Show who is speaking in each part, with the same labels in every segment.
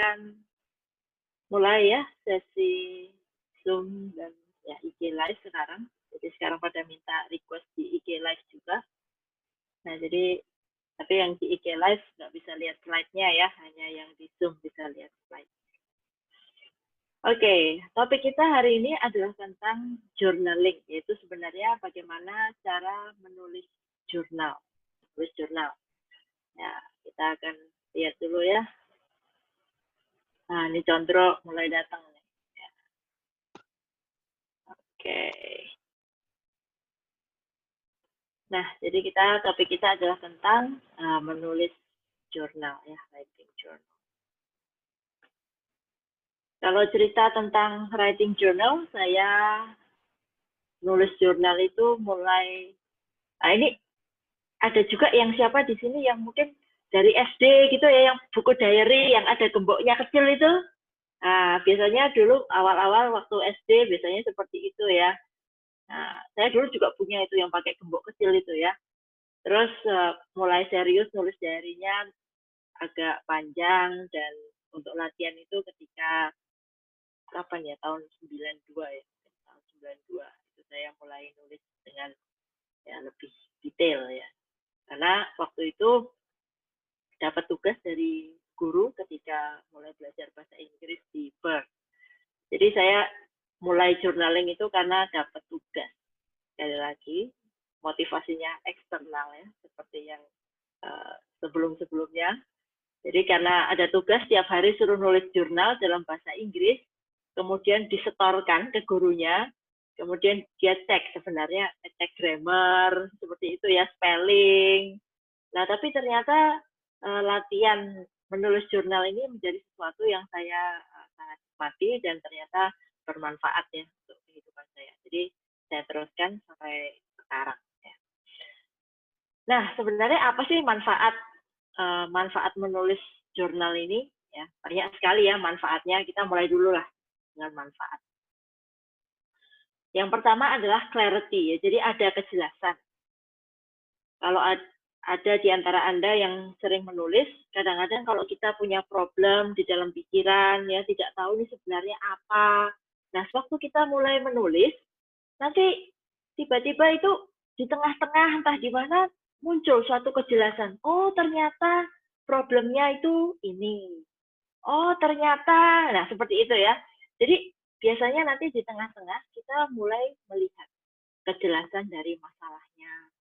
Speaker 1: akan mulai ya sesi Zoom dan ya IG Live sekarang. Jadi sekarang pada minta request di IG Live juga. Nah, jadi tapi yang di IG Live nggak bisa lihat slide-nya ya, hanya yang di Zoom bisa lihat slide. Oke, topik kita hari ini adalah tentang journaling, yaitu sebenarnya bagaimana cara menulis jurnal. Tulis jurnal. Ya, kita akan lihat dulu ya. Nah, ini Condro mulai datang nih. Ya. Oke. Nah, jadi topik kita adalah tentang menulis jurnal ya, writing journal. Kalau cerita tentang writing journal, saya nulis jurnal itu mulai, nah ini ada juga yang siapa di sini yang mungkin dari SD gitu ya, yang buku diary yang ada gemboknya kecil itu. Nah, biasanya dulu awal-awal waktu SD biasanya seperti itu ya. Nah, saya dulu juga punya itu yang pakai gembok kecil itu ya. Terus mulai serius nulis diary-nya agak panjang, dan untuk latihan itu ketika kapan ya, tahun 92 ya, tahun 92 itu saya mulai nulis dengan ya lebih detail ya, karena waktu itu dapat tugas dari guru ketika mulai belajar bahasa Inggris di Perth. Jadi saya mulai journaling itu karena dapat tugas. Sekali lagi motivasinya eksternal ya, seperti yang sebelum-sebelumnya. Jadi karena ada tugas tiap hari suruh nulis jurnal dalam bahasa Inggris, kemudian disetorkan ke gurunya, kemudian dia cek sebenarnya, cek grammar, seperti itu ya, spelling. Nah, tapi ternyata latihan menulis jurnal ini menjadi sesuatu yang saya sangat nikmati dan ternyata bermanfaat ya untuk kehidupan saya. Jadi saya teruskan sampai sekarang. Ya. Nah, sebenarnya apa sih manfaat menulis jurnal ini? Ya, banyak sekali ya manfaatnya. Kita mulai dulu lah dengan manfaat. Yang pertama adalah clarity ya, jadi ada kejelasan. Kalau ada di antara Anda yang sering menulis, kadang-kadang kalau kita punya problem di dalam pikiran ya, tidak tahu ini sebenarnya apa. Nah, waktu kita mulai menulis, nanti tiba-tiba itu di tengah-tengah entah di mana muncul suatu kejelasan. Oh, ternyata problemnya itu ini. Oh, ternyata, nah seperti itu ya. Jadi biasanya nanti di tengah-tengah kita mulai melihat kejelasan dari masalahnya.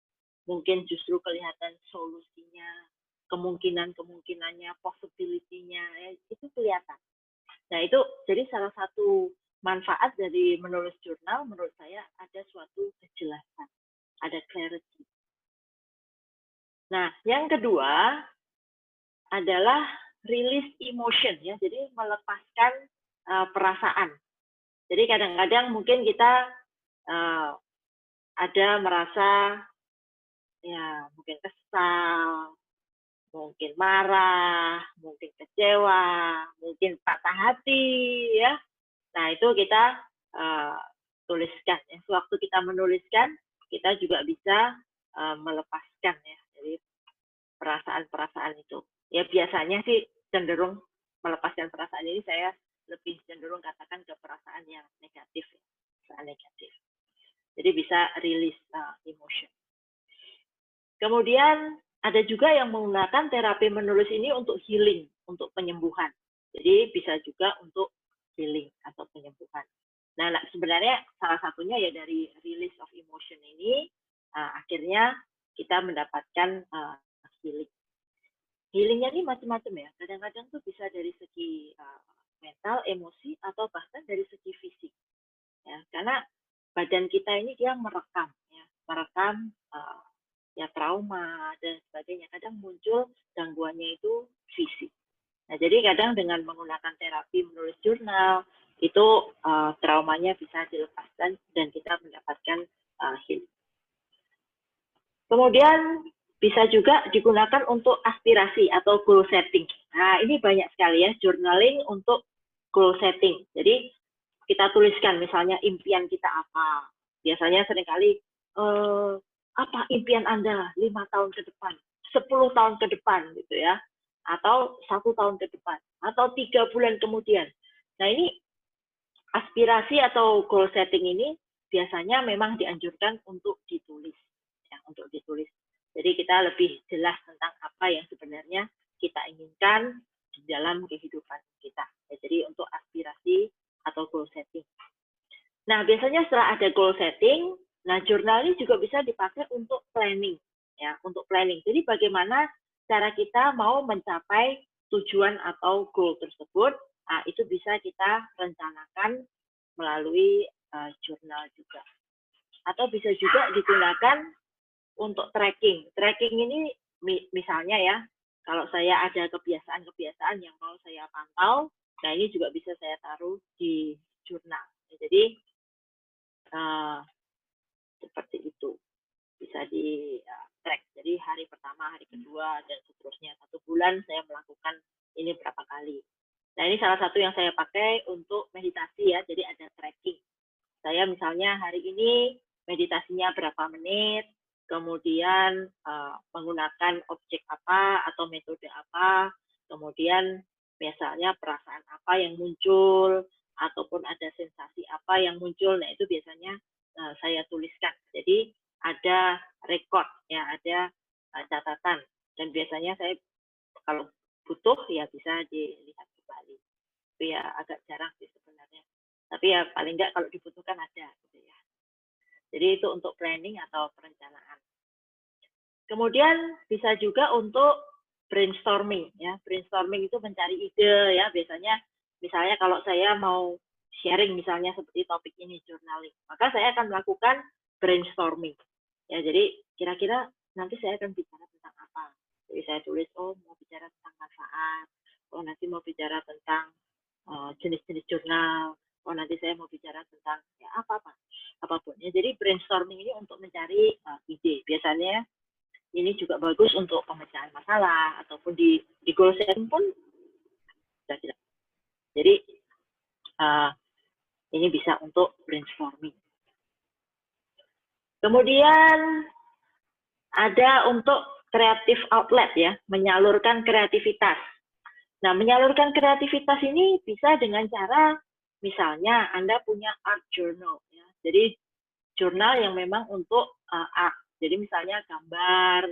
Speaker 1: Mungkin justru kelihatan solusinya, kemungkinan-kemungkinannya, possibility-nya, ya, itu kelihatan. Nah, itu jadi salah satu manfaat dari menulis jurnal, menurut saya ada suatu kejelasan, ada clarity. Nah, yang kedua adalah release emotion ya, jadi melepaskan perasaan. Jadi kadang-kadang mungkin kita ada merasa ya mungkin kesal, mungkin marah, mungkin kecewa, mungkin patah hati ya. Nah, itu kita tuliskan ya. Sewaktu kita menuliskan, kita juga bisa melepaskan ya dari perasaan-perasaan itu. Ya biasanya sih cenderung melepaskan perasaan ini, saya lebih cenderung katakan ke perasaan yang negatif ya. Perasaan negatif. Jadi bisa release emotion. Kemudian ada juga yang menggunakan terapi menulis ini untuk healing, untuk penyembuhan. Jadi bisa juga untuk healing atau penyembuhan. Nah, sebenarnya salah satunya ya dari release of emotion ini, akhirnya kita mendapatkan healing. Healingnya ini macam-macam ya. Kadang-kadang tuh bisa dari segi mental, emosi, atau bahkan dari segi fisik. Ya, karena badan kita ini dia merekam, ya, merekam ya trauma dan sebagainya. Kadang muncul gangguannya itu fisik. Nah, jadi kadang dengan menggunakan terapi menulis jurnal itu traumanya bisa dilepaskan dan kita mendapatkan healing. Kemudian bisa juga digunakan untuk aspirasi atau goal setting. Nah, ini banyak sekali ya journaling untuk goal setting. Jadi kita tuliskan misalnya impian kita apa. Biasanya seringkali apa impian Anda 5 tahun ke depan, 10 tahun ke depan gitu ya. atau 1 tahun ke depan, atau 3 bulan kemudian. Nah, ini aspirasi atau goal setting ini biasanya memang dianjurkan untuk ditulis, ya, untuk ditulis. Jadi kita lebih jelas tentang apa yang sebenarnya kita inginkan di dalam kehidupan kita. Ya, jadi untuk aspirasi atau goal setting. Nah, biasanya setelah ada goal setting, nah jurnal ini juga bisa dipakai untuk planning, ya, untuk planning. Jadi bagaimana cara kita mau mencapai tujuan atau goal tersebut, nah, itu bisa kita rencanakan melalui jurnal juga. Atau bisa juga digunakan untuk tracking. Tracking ini misalnya ya, kalau saya ada kebiasaan-kebiasaan yang mau saya pantau, nah ini juga bisa saya taruh di jurnal. Jadi seperti itu bisa di track. Jadi hari pertama, hari kedua, dan seterusnya. 1 bulan saya melakukan ini berapa kali. Nah, ini salah satu yang saya pakai untuk meditasi ya. Jadi ada tracking. Saya misalnya hari ini meditasinya berapa menit, kemudian menggunakan objek apa atau metode apa, kemudian misalnya perasaan apa yang muncul, ataupun ada sensasi apa yang muncul. Nah, itu biasanya saya tuliskan. Jadi ada record, ya, ada catatan. Dan biasanya saya kalau butuh ya bisa dilihat kembali. Tapi ya agak jarang sih sebenarnya. Tapi ya paling enggak kalau dibutuhkan ada, gitu ya. Jadi itu untuk planning atau perencanaan. Kemudian bisa juga untuk brainstorming, ya. Brainstorming itu mencari ide, ya. Biasanya misalnya kalau saya mau sharing misalnya seperti topik ini journaling, maka saya akan melakukan brainstorming. Ya, jadi kira-kira nanti saya akan bicara tentang apa. Jadi saya tulis, oh mau bicara tentang manfaat, oh nanti mau bicara tentang jenis-jenis jurnal, oh nanti saya mau bicara tentang ya apapun. Ya, jadi brainstorming ini untuk mencari ide. Biasanya ini juga bagus untuk pemecahan masalah ataupun di goal setting pun bisa tidak. Jadi ini bisa untuk brainstorming. Kemudian ada untuk creative outlet, ya, menyalurkan kreativitas. Nah, menyalurkan kreativitas ini bisa dengan cara misalnya Anda punya art journal, ya. Jadi jurnal yang memang untuk art. Jadi misalnya gambar,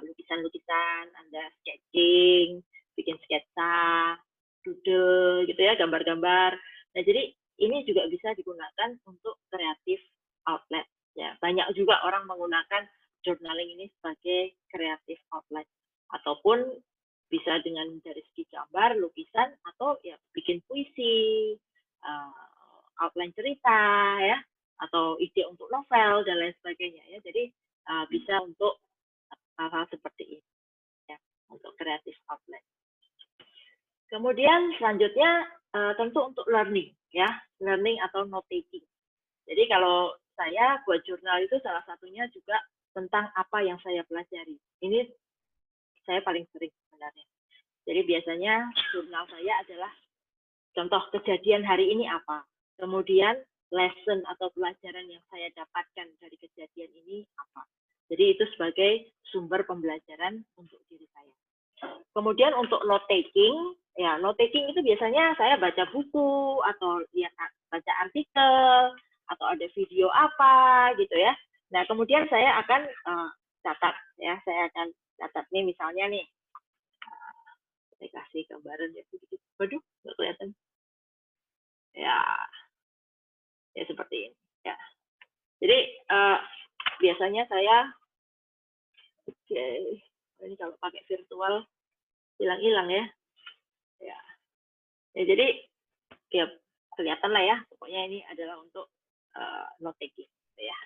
Speaker 1: lukisan-lukisan, Anda sketching, bikin sketsa, doodle gitu ya, gambar-gambar. Nah, jadi ini juga bisa digunakan untuk kreatif outlet. Ya, banyak juga orang menggunakan journaling ini sebagai kreatif outlet. Ataupun bisa dengan dari segi gambar, lukisan, atau ya bikin puisi, outline cerita, ya, atau ide untuk novel dan lain sebagainya, ya. Jadi bisa untuk hal-hal seperti ini, ya, untuk kreatif outlet. Kemudian selanjutnya tentu untuk learning, ya, learning atau note taking. Jadi kalau saya buat jurnal itu salah satunya juga tentang apa yang saya pelajari. Ini saya paling sering sebenarnya. Jadi biasanya jurnal saya adalah contoh kejadian hari ini apa, kemudian lesson atau pelajaran yang saya dapatkan dari kejadian ini apa. Jadi itu sebagai sumber pembelajaran untuk diri saya. Kemudian untuk note taking, ya note taking itu biasanya saya baca buku atau lihat baca artikel atau ada video apa gitu ya. Nah, kemudian saya akan catat, ya, saya akan catat nih misalnya nih. Saya kasih gambaran ya sedikit. Waduh, nggak kelihatan. Ya, ya seperti ini. Ya. Jadi biasanya saya, ini kalau pakai virtual hilang-hilang ya. Ya. Ya, jadi ya kelihatan lah ya. Pokoknya ini adalah untuk note taking, ya.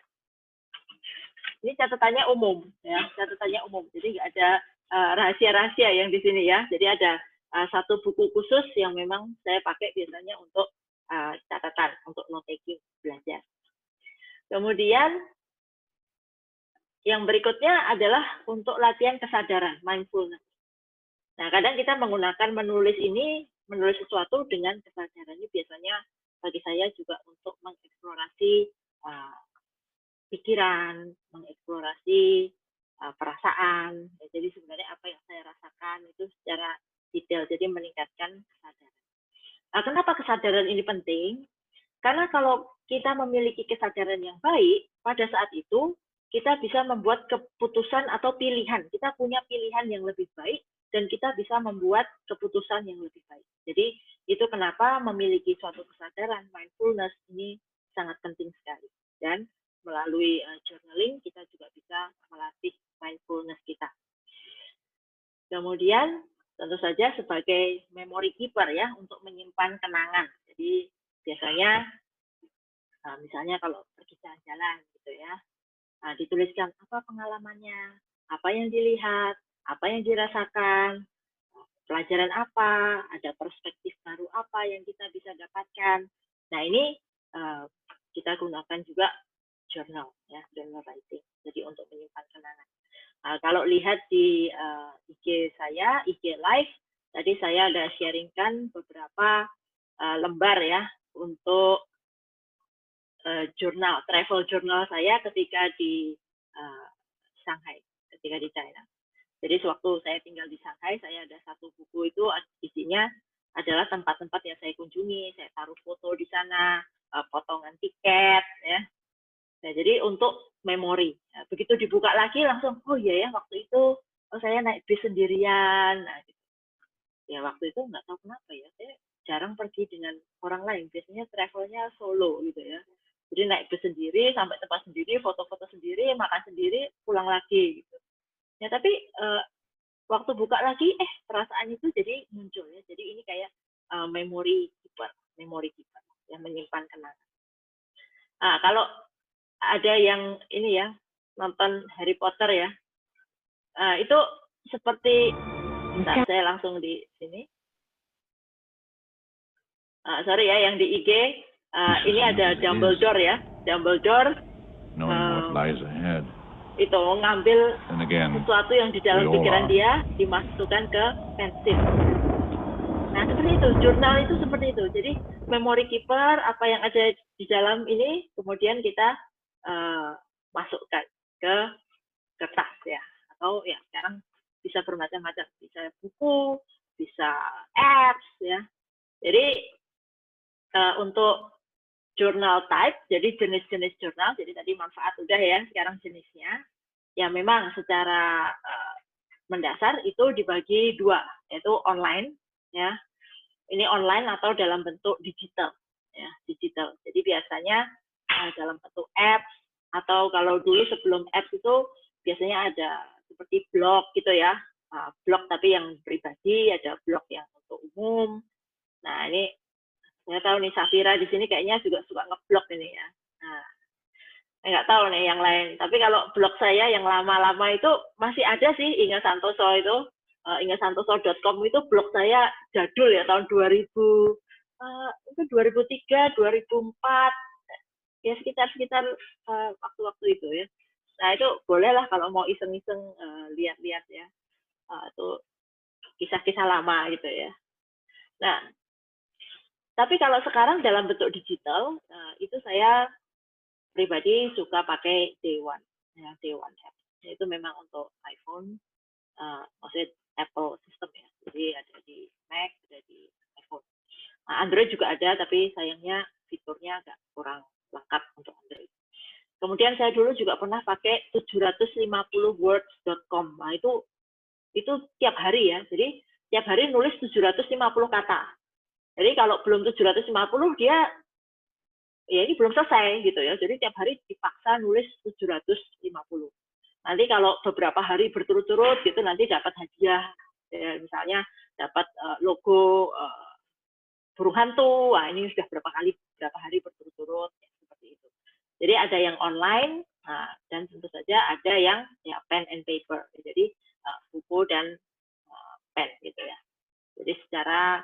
Speaker 1: Ini catatannya umum, ya, catatannya umum. Jadi nggak ada rahasia-rahasia yang di sini ya. Jadi ada satu buku khusus yang memang saya pakai biasanya untuk catatan, untuk note taking belajar. Kemudian yang berikutnya adalah untuk latihan kesadaran, mindfulness. Nah, kadang kita menggunakan menulis sesuatu dengan kesadaran. Ini biasanya bagi saya juga untuk mengeksplorasi pikiran, mengeksplorasi perasaan. Ya, jadi sebenarnya apa yang saya rasakan itu secara detail, jadi meningkatkan kesadaran. Nah, kenapa kesadaran ini penting? Karena kalau kita memiliki kesadaran yang baik, pada saat itu kita bisa membuat keputusan atau pilihan. Kita punya pilihan yang lebih baik dan kita bisa membuat keputusan yang lebih baik. Jadi itu kenapa memiliki suatu kesadaran mindfulness ini sangat penting sekali. Dan melalui journaling kita juga bisa melatih mindfulness kita. Kemudian tentu saja sebagai memory keeper ya untuk menyimpan kenangan. Jadi biasanya misalnya kalau pergi jalan-jalan gitu ya, dituliskan apa pengalamannya, apa yang dilihat, apa yang dirasakan, pelajaran apa, ada perspektif baru apa yang kita bisa dapatkan. Nah ini kita gunakan juga journal ya, journal writing. Jadi untuk menyimpan kenangan. Kalau lihat di IG saya, IG Live, tadi saya ada sharingkan beberapa lembar ya untuk jurnal, travel journal saya ketika di Shanghai, ketika di China. Jadi sewaktu saya tinggal di Shanghai, saya ada satu buku itu isinya adalah tempat-tempat yang saya kunjungi, saya taruh foto di sana, potongan tiket, ya. Nah, jadi untuk memori. Nah, begitu dibuka lagi langsung, oh iya ya waktu itu saya naik bis sendirian. Nah, gitu. Ya waktu itu nggak tahu kenapa ya, saya jarang pergi dengan orang lain. Biasanya travelnya solo gitu ya. Jadi naik bus sendiri, sampai tempat sendiri, foto-foto sendiri, makan sendiri, pulang lagi gitu. Ya tapi waktu buka lagi, perasaan itu jadi muncul ya. Jadi ini kayak memory keeper yang menyimpan kenangan. Kalau ada yang ini ya nonton Harry Potter ya, itu seperti, saya langsung di sini. Sorry ya, yang di IG ini ada Dumbledore ya, Dumbledore itu ngambil sesuatu yang di dalam pikiran dia dimasukkan ke pensil. Nah seperti itu, jurnal itu seperti itu. Jadi memory keeper apa yang ada di dalam ini kemudian kita masukkan ke kertas ya, atau ya sekarang bisa bermacam-macam, bisa buku, bisa apps ya. Jadi untuk journal type, jadi jenis-jenis jurnal, jadi tadi manfaat udah ya, sekarang jenisnya. Ya memang secara mendasar itu dibagi dua, yaitu online, ya. Ini online atau dalam bentuk digital, ya, digital. Jadi biasanya dalam bentuk apps, atau kalau dulu sebelum apps itu biasanya ada seperti blog gitu ya, blog tapi yang pribadi, ada blog yang untuk umum. Nah ini saya tahu nih Safira di sini kayaknya juga suka ngeblog ini ya. Nah, saya nggak tahu nih yang lain. Tapi kalau blog saya yang lama-lama itu masih ada sih, Inga Santoso itu, ingasantoso.com itu blog saya jadul ya, tahun 2000, itu 2003, 2004, ya sekitar waktu-waktu itu ya. Nah itu bolehlah kalau mau iseng-iseng lihat-lihat ya, itu kisah-kisah lama gitu ya. Nah, tapi kalau sekarang dalam bentuk digital, itu saya pribadi suka pakai Day One, ya, Day One app. Itu memang untuk iPhone, maksudnya Apple system ya. Jadi ada di Mac, ada di iPhone. Android juga ada, tapi sayangnya fiturnya agak kurang lengkap untuk Android. Kemudian saya dulu juga pernah pakai 750words.com. Nah itu tiap hari ya. Jadi tiap hari nulis 750 kata. Jadi kalau belum 750 dia ya ini belum selesai gitu ya. Jadi tiap hari dipaksa nulis 750. Nanti kalau beberapa hari berturut-turut gitu nanti dapat hadiah. Ya, misalnya dapat logo burung hantu. Wah, ini sudah berapa hari berturut-turut ya, seperti itu. Jadi ada yang online dan tentu saja ada yang ya pen and paper. Jadi buku dan pen gitu ya. Jadi secara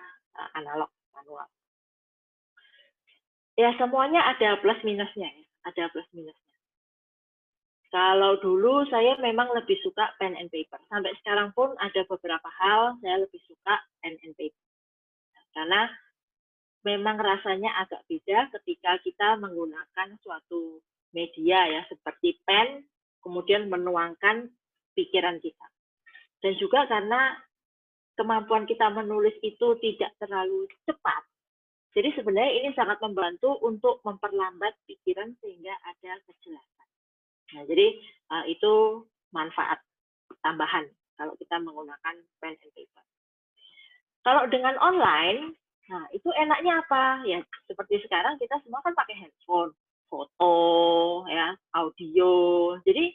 Speaker 1: analog manual. Ya semuanya ada plus minusnya ya, ada plus minusnya. Kalau dulu saya memang lebih suka pen and paper. Sampai sekarang pun ada beberapa hal saya lebih suka pen and paper. Karena memang rasanya agak beda ketika kita menggunakan suatu media ya seperti pen, kemudian menuangkan pikiran kita. Dan juga karena kemampuan kita menulis itu tidak terlalu cepat. Jadi sebenarnya ini sangat membantu untuk memperlambat pikiran sehingga ada kejelasan. Nah, jadi itu manfaat tambahan kalau kita menggunakan pen and paper. Kalau dengan online, nah itu enaknya apa? Ya seperti sekarang kita semua kan pakai handphone, foto, ya, audio. Jadi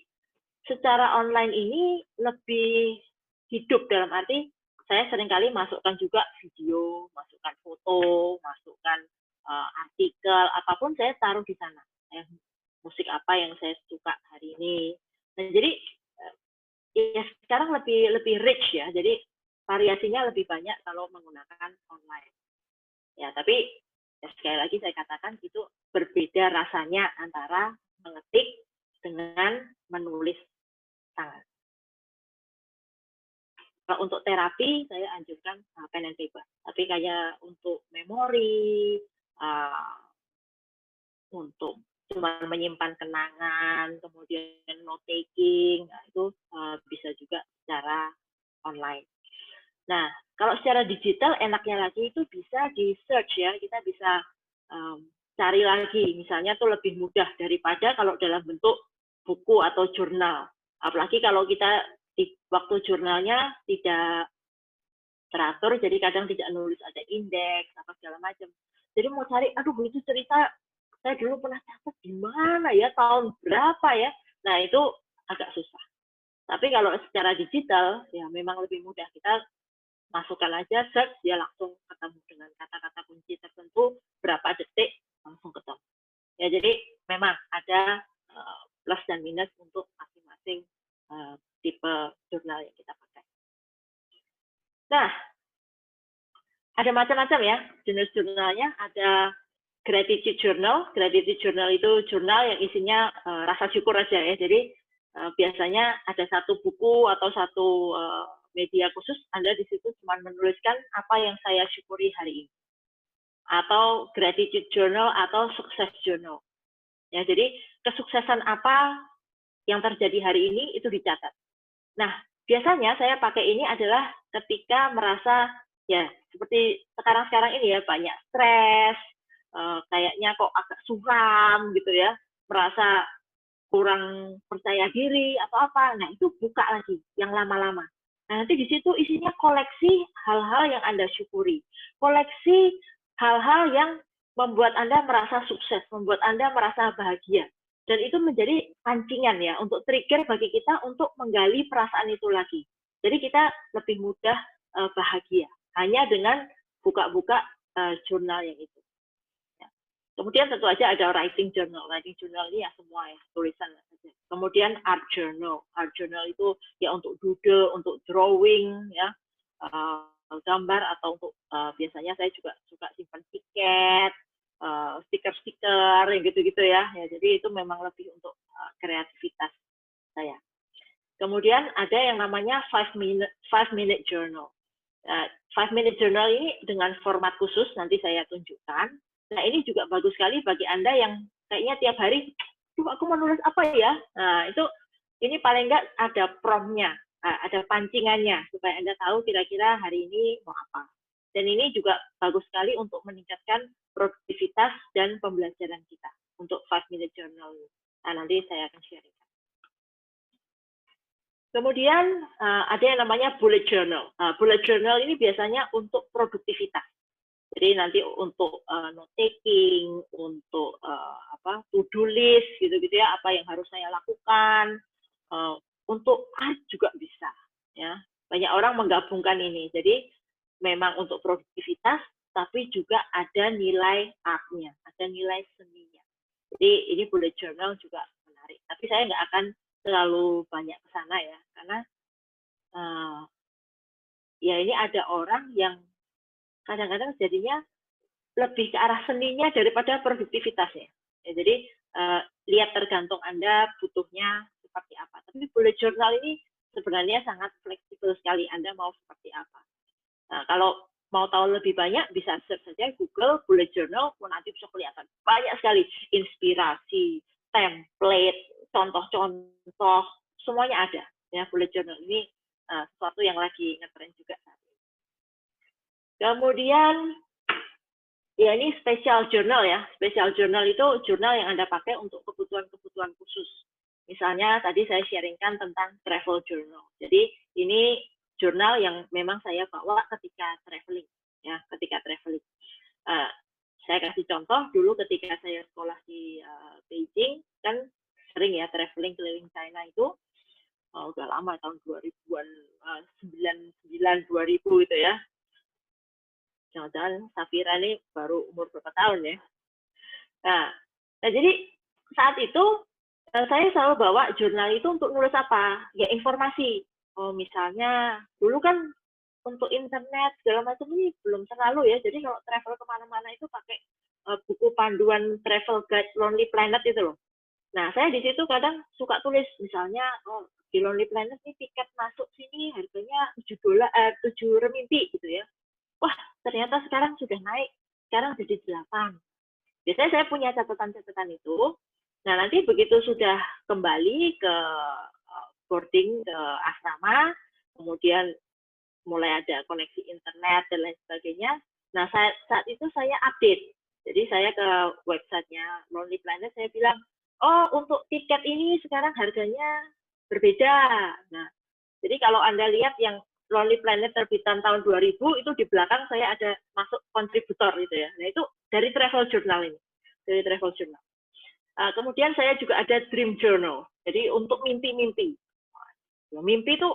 Speaker 1: secara online ini lebih hidup dalam arti saya seringkali masukkan juga video, masukkan foto, masukkan artikel, apapun saya taruh di sana. Musik apa yang saya suka hari ini. Nah, jadi ya sekarang lebih rich ya. Jadi variasinya lebih banyak kalau menggunakan online. Ya, tapi ya sekali lagi saya katakan itu berbeda rasanya antara mengetik dengan menulis tangan. Kalau untuk terapi, saya anjurkan pen and paper. Tapi kayak untuk memori, untuk cuma menyimpan kenangan, kemudian note taking, nah itu bisa juga secara online. Nah, kalau secara digital enaknya lagi itu bisa di search ya, kita bisa cari lagi, misalnya tuh lebih mudah daripada kalau dalam bentuk buku atau jurnal. Apalagi kalau kita di waktu jurnalnya tidak teratur, jadi kadang tidak nulis ada indeks apa segala macam. Jadi mau cari, aduh itu cerita saya dulu pernah catat di mana ya, tahun berapa ya. Nah itu agak susah. Tapi kalau secara digital ya memang lebih mudah, kita masukkan aja search, dia langsung ketemu dengan kata-kata kunci tertentu, berapa detik langsung ketemu. Ya jadi memang ada plus dan minus untuk masing-masing tipe jurnal yang kita pakai. Nah, ada macam-macam ya jenis jurnalnya. Ada gratitude journal. Gratitude journal itu jurnal yang isinya rasa syukur aja ya. Jadi biasanya ada satu buku atau satu media khusus, Anda di situ cuma menuliskan apa yang saya syukuri hari ini. Atau gratitude journal atau success journal. Ya, jadi kesuksesan apa yang terjadi hari ini itu dicatat. Nah, biasanya saya pakai ini adalah ketika merasa ya seperti sekarang ini ya banyak stres, kayaknya kok agak suram gitu ya, merasa kurang percaya diri atau apa. Nah, itu buka lagi yang lama-lama. Nah, nanti di situ isinya koleksi hal-hal yang Anda syukuri. Koleksi hal-hal yang membuat Anda merasa sukses, membuat Anda merasa bahagia. Dan itu menjadi pancingan ya, untuk trigger bagi kita untuk menggali perasaan itu lagi. Jadi kita lebih mudah bahagia, hanya dengan buka-buka jurnal yang itu. Ya. Kemudian tentu aja ada writing journal. Writing journal ini ya semua ya, tulisan saja. Kemudian art journal. Art journal itu ya untuk doodle, untuk drawing, ya, gambar, atau untuk biasanya saya juga suka simpan tiket, stiker-stiker yang gitu-gitu ya. Jadi itu memang lebih untuk kreativitas saya. Kemudian ada yang namanya 5-minute journal. 5-minute journal ini dengan format khusus nanti saya tunjukkan. Nah ini juga bagus sekali bagi Anda yang kayaknya tiap hari, aku mau nulis apa ya? Nah itu ini paling nggak ada prompt-nya, ada pancingannya supaya Anda tahu kira-kira hari ini mau apa. Dan ini juga bagus sekali untuk meningkatkan produktivitas dan pembelajaran kita untuk 5-minute journal. Nah, nanti saya akan sharing. Kemudian ada yang namanya bullet journal. Bullet journal ini biasanya untuk produktivitas. Jadi nanti untuk note taking, untuk to-do list gitu-gitu ya, apa yang harus saya lakukan. Untuk art juga bisa ya. Banyak orang menggabungkan ini. Jadi memang untuk produktivitas, tapi juga ada nilai art-nya, ada nilai seninya. Jadi ini bullet journal juga menarik. Tapi saya nggak akan terlalu banyak ke sana ya, karena ya ini ada orang yang kadang-kadang jadinya lebih ke arah seninya daripada produktivitasnya. Ya, jadi lihat tergantung Anda butuhnya seperti apa. Tapi bullet journal ini sebenarnya sangat fleksibel sekali, Anda mau seperti apa. Nah, kalau mau tahu lebih banyak, bisa search saja Google bullet journal, nanti bisa kelihatan banyak sekali inspirasi, template, contoh-contoh, semuanya ada. Ya, bullet journal ini sesuatu yang lagi ngetren juga saat ini. Kemudian ya ini special journal ya. Special journal itu jurnal yang Anda pakai untuk kebutuhan-kebutuhan khusus. Misalnya tadi saya sharingkan tentang travel journal. Jadi ini jurnal yang memang saya bawa ketika traveling, ya, ketika traveling. Saya kasih contoh dulu ketika saya sekolah di Beijing, kan sering ya traveling keliling China itu, udah lama tahun 2000-an, 99 2000 itu ya. Jangan-jangan Safira ini baru umur berapa tahun ya. Nah jadi saat itu saya selalu bawa jurnal itu untuk nulis apa? Ya informasi. Oh misalnya dulu kan untuk internet segala macam ini belum terlalu ya. Jadi kalau travel kemana-mana itu pakai buku panduan travel guide Lonely Planet itu loh. Nah saya di situ kadang suka tulis misalnya, oh di Lonely Planet ini tiket masuk sini harganya $7 gitu ya. Wah ternyata sekarang sudah naik, sekarang jadi 8. Biasanya saya punya catatan-catatan itu. Nah nanti begitu sudah kembali ke boarding ke asrama, kemudian mulai ada koneksi internet dan lain sebagainya. Nah saat itu saya update. Jadi saya ke websitenya Lonely Planet, saya bilang, oh untuk tiket ini sekarang harganya berbeda. Nah jadi kalau Anda lihat yang Lonely Planet terbitan tahun 2000 itu di belakang saya ada masuk kontributor gitu ya. Nah itu dari travel journal ini, dari travel journal. Kemudian saya juga ada dream journal. Jadi untuk mimpi-mimpi. Mimpi itu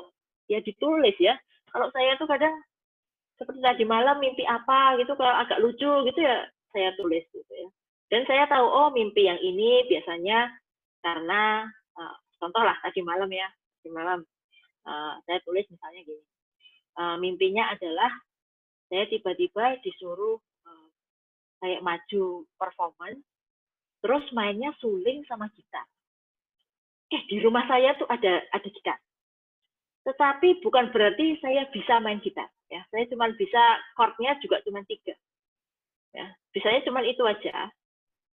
Speaker 1: ya ditulis ya. Kalau saya tuh kadang seperti tadi malam mimpi apa gitu, kalau agak lucu gitu ya saya tulis gitu ya. Dan saya tahu oh mimpi yang ini biasanya karena contoh lah tadi malam ya, tadi malam saya tulis misalnya gini. Mimpinya adalah saya tiba-tiba disuruh kayak maju performance, terus mainnya suling sama gitar. Di rumah saya tuh ada gitar. Tetapi bukan berarti saya bisa main gitar. Ya, saya cuma bisa chordnya juga cuma 3. Ya, bisanya cuma itu aja.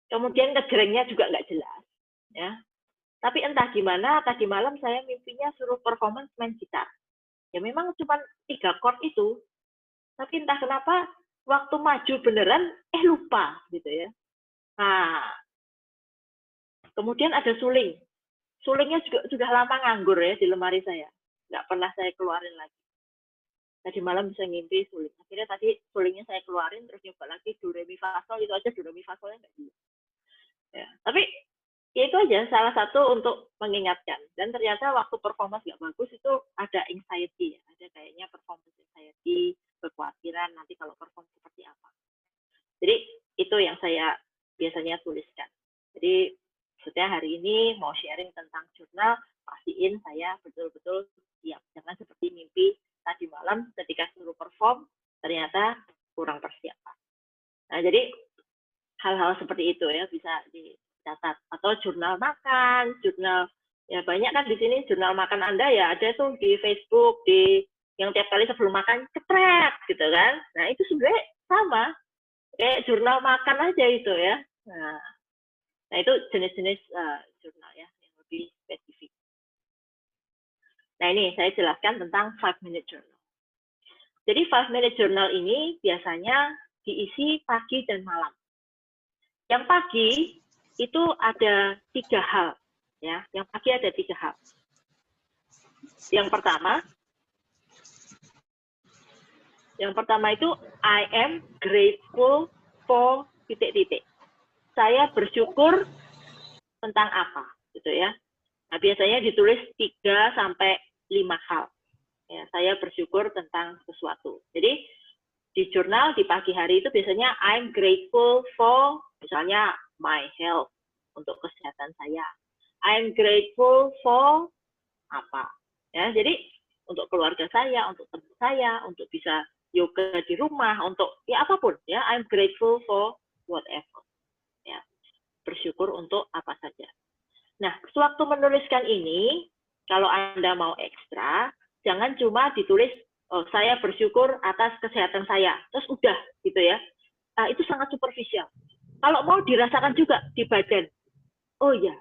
Speaker 1: Kemudian ngejrengnya juga nggak jelas. Ya, tapi entah gimana tadi malam saya mimpinya suruh performance main gitar. Ya memang cuma 3 chord itu. Tapi entah kenapa waktu maju beneran lupa gitu ya. Nah, kemudian ada suling. Sulingnya juga sudah lama nganggur ya di lemari saya. Nggak pernah saya keluarin lagi. Tadi malam bisa ngimpi suling. Akhirnya tadi sulingnya saya keluarin, terus nyoba lagi do re mi fa sol, itu aja do re mi fa solnya nggak bisa. Ya, tapi ya itu aja salah satu untuk mengingatkan. Dan ternyata waktu performance nggak bagus itu ada anxiety, ya. Ada kayaknya performance anxiety, kekhawatiran nanti kalau perform seperti apa. Jadi itu yang saya biasanya tuliskan. Jadi maksudnya hari ini mau sharing tentang jurnal, pastiin saya betul-betul siap. Jangan seperti mimpi tadi malam ketika suruh perform, ternyata kurang persiapan. Nah, jadi hal-hal seperti itu ya bisa dicatat. Atau jurnal makan, jurnal, ya banyak kan di sini jurnal makan Anda ya, ada tuh di Facebook, di yang tiap kali sebelum makan, ceprek gitu kan. Nah, itu sebenarnya sama. Kayak jurnal makan aja itu ya. Nah itu jenis-jenis jurnal ya yang lebih spesifik. Nah ini saya jelaskan tentang 5-minute journal. Jadi 5-minute journal ini biasanya diisi pagi dan malam. Yang pagi itu ada 3 hal ya. Yang pagi ada 3 hal. Yang pertama itu I am grateful for ... Saya bersyukur tentang apa gitu ya. Nah, biasanya ditulis 3 sampai 5 hal. Ya, saya bersyukur tentang sesuatu. Jadi di jurnal di pagi hari itu biasanya I'm grateful for misalnya my health, untuk kesehatan saya. I'm grateful for apa. Ya, jadi untuk keluarga saya, untuk teman saya, untuk bisa yoga di rumah, untuk ya apapun ya, I'm grateful for whatever. Ya, bersyukur untuk apa saja. Nah, sewaktu menuliskan ini, kalau Anda mau ekstra, jangan cuma ditulis, oh, saya bersyukur atas kesehatan saya, terus udah gitu ya. Nah, itu sangat superficial. Kalau mau dirasakan juga di badan, oh ya,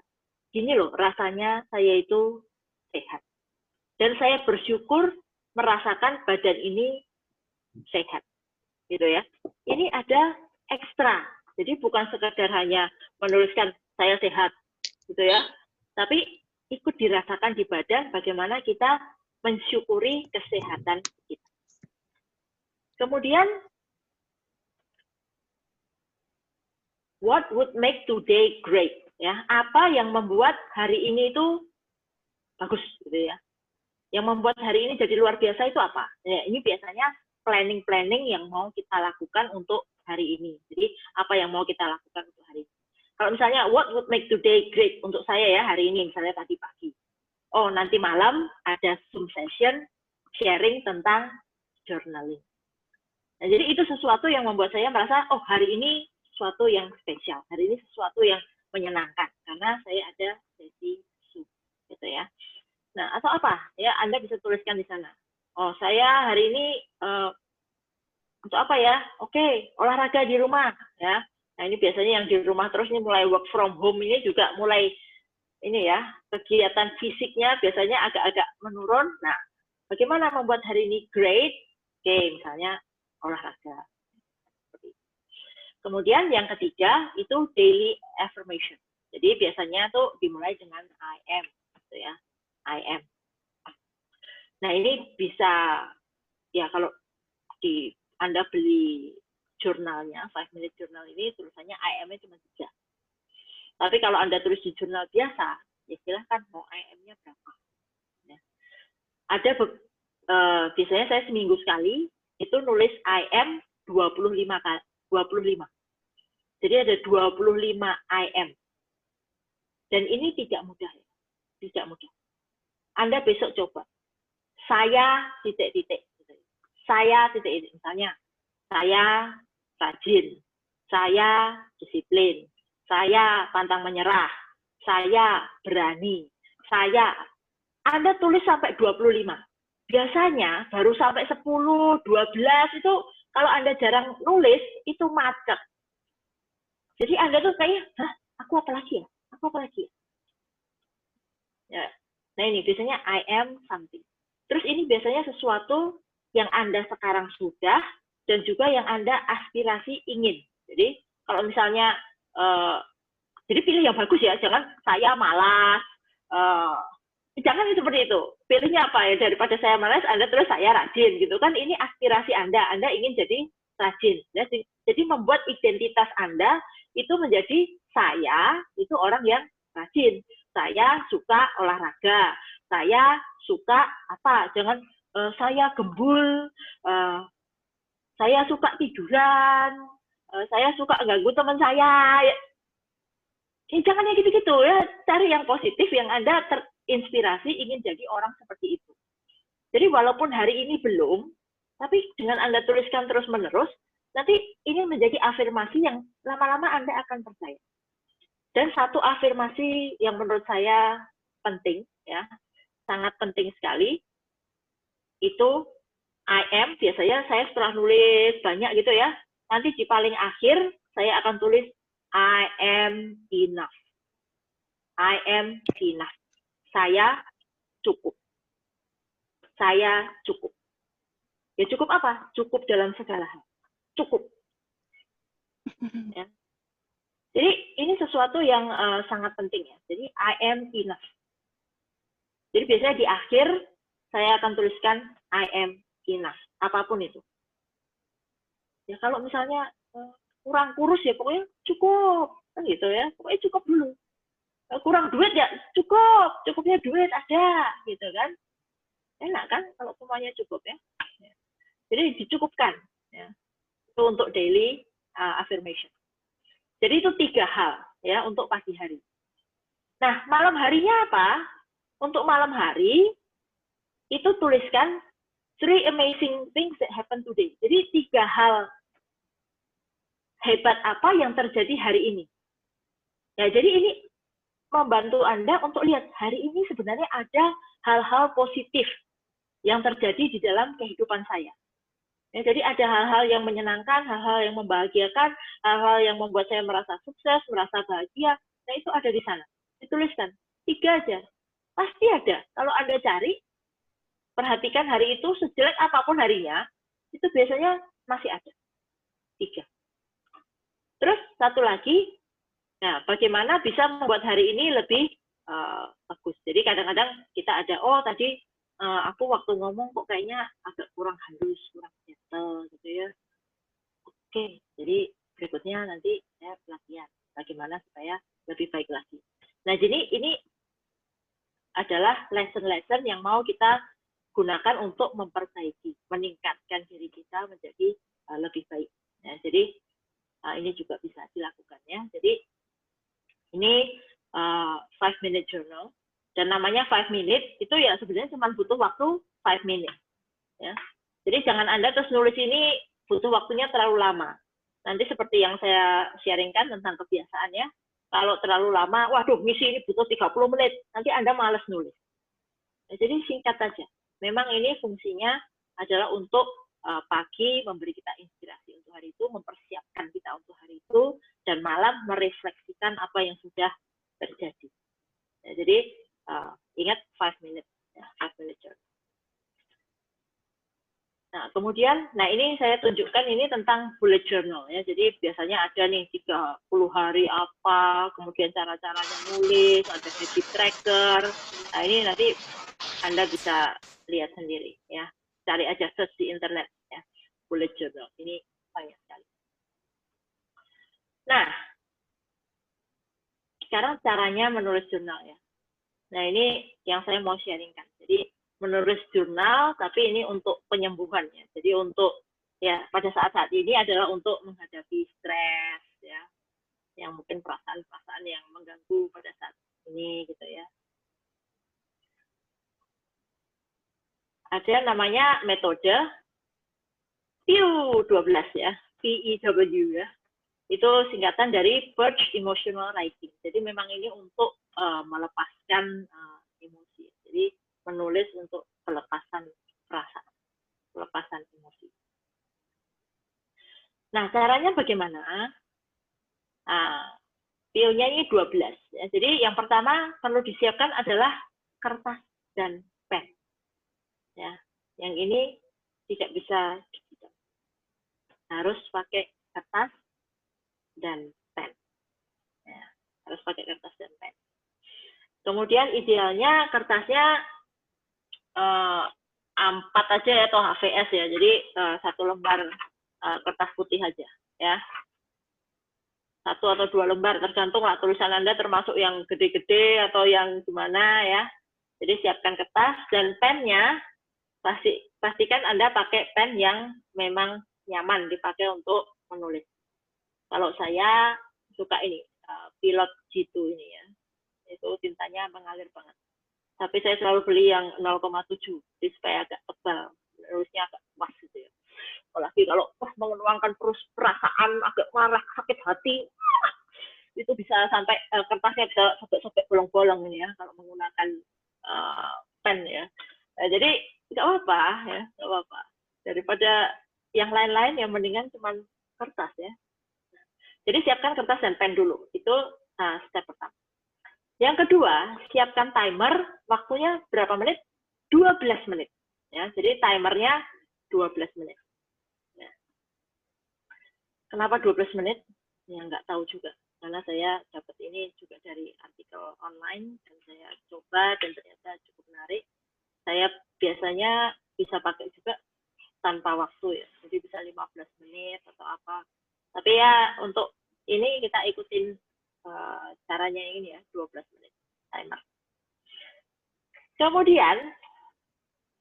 Speaker 1: gini loh rasanya saya itu sehat. Dan saya bersyukur merasakan badan ini sehat, gitu ya. Ini ada ekstra. Jadi bukan sekedar hanya menuliskan saya sehat, gitu ya. Tapi ikut dirasakan di badan bagaimana kita mensyukuri kesehatan kita. Kemudian, what would make today great? Ya, apa yang membuat hari ini itu bagus, gitu ya. Yang membuat hari ini jadi luar biasa itu apa? Ya, ini biasanya planning-planning yang mau kita lakukan untuk hari ini. Jadi apa yang mau kita lakukan untuk hari ini. Kalau misalnya what would make today great untuk saya ya hari ini, misalnya tadi pagi. Oh, nanti malam ada Zoom session sharing tentang journaling. Nah, jadi itu sesuatu yang membuat saya merasa, oh hari ini sesuatu yang spesial. Hari ini sesuatu yang menyenangkan. Karena saya ada sesi Zoom. Gitu ya. Nah, atau apa? Ya, Anda bisa tuliskan di sana. Oh, saya hari ini untuk apa ya? Oke, olahraga di rumah, ya. Nah, ini biasanya yang di rumah terus ini mulai work from home ini juga mulai ini ya, kegiatan fisiknya biasanya agak-agak menurun. Nah, bagaimana membuat hari ini great? Oke, misalnya olahraga. Kemudian yang ketiga itu daily affirmation. Jadi biasanya tuh dimulai dengan I am, gitu ya. I am. Nah, ini bisa, ya kalau Anda beli jurnalnya, 5-minute journal ini, tulisannya I am-nya cuma 3. Tapi kalau Anda tulis di jurnal biasa, ya silahkan mau I am-nya berapa. Ya. Ada, biasanya saya seminggu sekali, itu nulis I am 25 kali. 25. Jadi ada 25 I am. Dan ini tidak mudah. Tidak mudah. Anda besok coba. Saya titik-titik. Saya titik-titik. Misalnya, saya rajin. Saya disiplin. Saya pantang menyerah. Saya berani. Saya. Anda tulis sampai 25. Biasanya baru sampai 10, 12 itu kalau Anda jarang nulis, itu macet. Jadi Anda tuh kayak, hah, aku apa lagi ya? Aku apa lagi ya? Nah ini biasanya I am something. Terus ini biasanya sesuatu yang Anda sekarang sudah dan juga yang Anda aspirasi ingin. Jadi kalau misalnya, jadi pilih yang bagus ya, jangan saya malas, jangan seperti itu. Pilihnya apa ya, daripada saya malas, Anda terus saya rajin gitu kan. Ini aspirasi Anda ingin jadi rajin. Ya. Jadi membuat identitas Anda itu menjadi saya itu orang yang rajin. Saya suka olahraga. Saya suka apa? Jangan saya gembul, saya suka tiduran, saya suka ganggu teman saya. Jangan yang gitu-gitu ya. Cari yang positif yang Anda terinspirasi ingin jadi orang seperti itu. Jadi walaupun hari ini belum, tapi dengan Anda tuliskan terus-menerus, nanti ini menjadi afirmasi yang lama-lama Anda akan percaya. Dan satu afirmasi yang menurut saya penting, ya, sangat penting sekali, itu I am, biasanya saya setelah nulis banyak gitu ya, nanti di paling akhir saya akan tulis I am enough. I am enough. Saya cukup. Saya cukup. Ya cukup apa? Cukup dalam segala hal. Cukup. Ya. Jadi ini sesuatu yang sangat penting ya. Jadi I am enough. Jadi biasanya di akhir saya akan tuliskan I am enough. Apapun itu. Ya kalau misalnya kurang kurus ya pokoknya cukup. Kan gitu ya. Pokoknya cukup dulu. Kurang duit ya cukup. Cukupnya duit ada. Gitu kan. Enak kan kalau semuanya cukup ya. Jadi dicukupkan. Ya. Itu untuk daily affirmation. Jadi itu 3 hal ya untuk pagi hari. Nah, malam harinya apa? Untuk malam hari itu tuliskan 3 amazing things that happen today. Jadi 3 hal hebat apa yang terjadi hari ini. Ya, jadi ini membantu Anda untuk lihat hari ini sebenarnya ada hal-hal positif yang terjadi di dalam kehidupan saya. Ya, jadi ada hal-hal yang menyenangkan, hal-hal yang membahagiakan, hal-hal yang membuat saya merasa sukses, merasa bahagia. Nah, itu ada di sana. Dituliskan. 3 aja. Pasti ada. Kalau Anda cari, perhatikan hari itu sejelek apapun harinya, itu biasanya masih ada. 3. Terus satu lagi, nah bagaimana bisa membuat hari ini lebih bagus. Jadi kadang-kadang kita ada, oh tadi aku waktu ngomong kok kayaknya agak kurang halus, kurang gentle gitu ya. Oke, jadi berikutnya nanti saya pelatihan bagaimana supaya lebih baik lagi. Nah, jadi ini adalah lesson-lesson yang mau kita gunakan untuk memperbaiki, meningkatkan diri kita menjadi lebih baik. Nah, jadi ini juga bisa dilakukan ya. Jadi ini 5-minute journal dan namanya 5 minute itu ya sebenarnya cuma butuh waktu 5 minute. Ya. Jadi jangan Anda terus nulis ini butuh waktunya terlalu lama. Nanti seperti yang saya sharingkan tentang kebiasaannya, kalau terlalu lama, waduh misi ini butuh 30 menit, nanti Anda malas nulis. Nah, jadi singkat saja. Memang ini fungsinya adalah untuk pagi memberi kita inspirasi untuk hari itu, mempersiapkan kita untuk hari itu, dan malam merefleksikan apa yang sudah terjadi. Nah, jadi ingat 5 minute, ya, 5 minute journal. Nah, kemudian, nah ini saya tunjukkan ini tentang bullet journal ya. Jadi biasanya ada nih 30 hari apa, kemudian cara-caranya nulis, ada habit tracker. Nah, ini nanti Anda bisa lihat sendiri ya. Cari aja search di internet ya. Bullet journal. Ini banyak sekali. Nah, sekarang caranya menulis jurnal ya. Nah, ini yang saya mau sharingkan. Jadi menulis jurnal, tapi ini untuk penyembuhan ya. Jadi untuk ya pada saat-saat ini adalah untuk menghadapi stres ya, yang mungkin perasaan-perasaan yang mengganggu pada saat ini gitu ya. Ada namanya metode PEW12 ya, PEW ya. Itu singkatan dari Purge Emotional Writing. Jadi memang ini untuk melepaskan emosi. Jadi menulis untuk pelepasan perasaan, pelepasan emosi. Nah, caranya bagaimana? PO-nya ini 12. Ya. Jadi yang pertama perlu disiapkan adalah kertas dan pen. Ya, yang ini tidak bisa digital. Harus pakai kertas dan pen. Ya, harus pakai kertas dan pen. Kemudian idealnya kertasnya A4 aja ya, atau HVS ya. Jadi 1 lembar kertas putih aja ya. 1 atau 2 lembar tergantung lah tulisan Anda termasuk yang gede-gede atau yang gimana ya. Jadi siapkan kertas dan pennya pastikan Anda pakai pen yang memang nyaman dipakai untuk menulis. Kalau saya suka ini Pilot G2 ini ya. Itu tintanya mengalir banget. Tapi saya selalu beli yang 0,7, jadi supaya agak tebal, nulisnya agak pas gitu ya. Apalagi kalau mengeluarkan perasaan, agak marah, sakit hati, itu bisa sampai kertasnya bisa sampai bolong-bolong ini ya, kalau menggunakan pen ya. Nah, jadi nggak apa-apa ya, nggak apa-apa. Daripada yang lain-lain yang mendingan cuma kertas ya. Jadi siapkan kertas dan pen dulu, itu step pertama. Yang kedua, siapkan timer, waktunya berapa menit? 12 menit. Ya, jadi timernya 12 menit. Ya. Kenapa 12 menit? Ya, nggak tahu juga. Karena saya dapat ini juga dari artikel online, dan saya coba, dan ternyata cukup menarik. Saya biasanya bisa pakai juga tanpa waktu ya. Jadi bisa 15 menit atau apa. Tapi ya, untuk ini kita ikutin caranya ini ya, 12 menit timer. Kemudian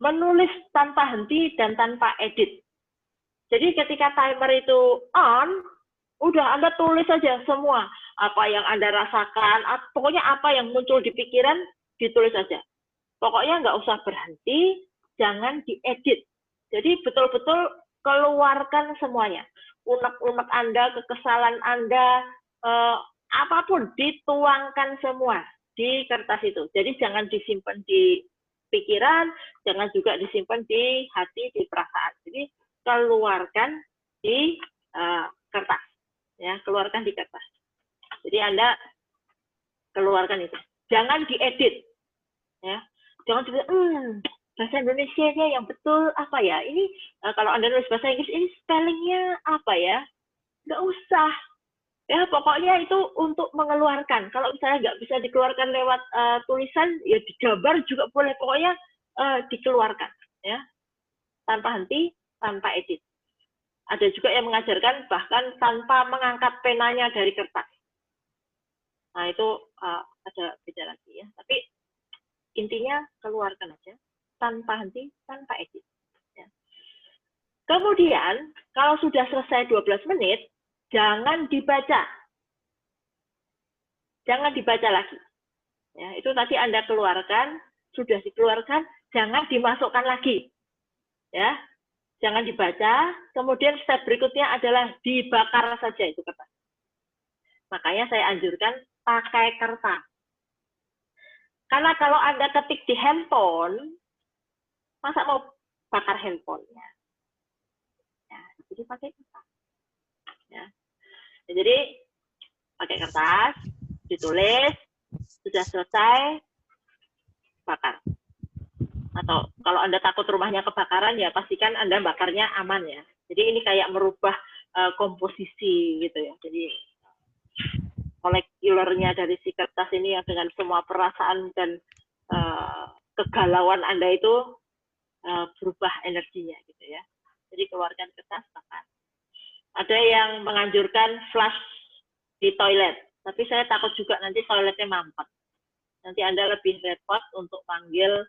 Speaker 1: menulis tanpa henti dan tanpa edit. Jadi ketika timer itu on, udah Anda tulis saja semua apa yang Anda rasakan, pokoknya apa yang muncul di pikiran ditulis saja. Pokoknya nggak usah berhenti, jangan diedit. Jadi betul-betul keluarkan semuanya. Unek-unek Anda, kekesalan Anda, apapun dituangkan semua di kertas itu. Jadi jangan disimpan di pikiran, jangan juga disimpan di hati, di perasaan. Jadi keluarkan di kertas, ya, keluarkan di kertas. Jadi Anda keluarkan itu. Jangan diedit, ya. Jangan diedit. bahasa Indonesianya yang betul apa ya? Ini kalau Anda nulis bahasa Inggris ini spellingnya apa ya? Nggak usah. Ya pokoknya itu untuk mengeluarkan. Kalau misalnya nggak bisa dikeluarkan lewat tulisan, ya digambar juga boleh. Pokoknya dikeluarkan, ya, tanpa henti, tanpa edit. Ada juga yang mengajarkan bahkan tanpa mengangkat penanya dari kertas. Nah itu ada beda lagi ya. Tapi intinya keluarkan aja, tanpa henti, tanpa edit. Ya. Kemudian kalau sudah selesai 12 menit, jangan dibaca. Jangan dibaca lagi. Ya, itu tadi Anda keluarkan, sudah dikeluarkan, jangan dimasukkan lagi. Ya, jangan dibaca. Kemudian step berikutnya adalah dibakar saja itu kertas. Makanya saya anjurkan pakai kertas. Karena kalau Anda ketik di handphone, masa mau bakar handphonenya? Ya, jadi pakai kertas. Ya. Jadi pakai kertas, ditulis, sudah selesai, bakar. Atau kalau Anda takut rumahnya kebakaran, ya pastikan Anda bakarnya aman ya. Jadi ini kayak merubah komposisi gitu ya. Jadi molekulernya dari si kertas ini yang dengan semua perasaan dan kegalauan Anda itu berubah energinya gitu ya. Jadi keluarkan kertas, bakar. Ada yang menganjurkan flush di toilet, tapi saya takut juga nanti toiletnya mampet. Nanti Anda lebih repot untuk panggil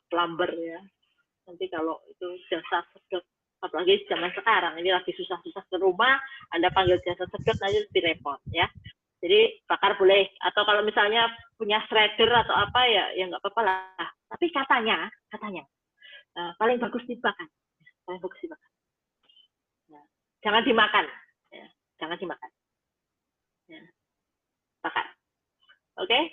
Speaker 1: plumber ya. Nanti kalau itu jasa sedot, apalagi zaman sekarang ini lagi susah-susah ke rumah, Anda panggil jasa sedot nanti lebih repot ya. Jadi bakar boleh, atau kalau misalnya punya shredder atau apa ya nggak apa-apa lah. Tapi katanya paling bagus dibakar, paling bagus dibakar. Nah, jangan dimakan, ya. Jangan dimakan. Ya. Bakar, oke? Okay?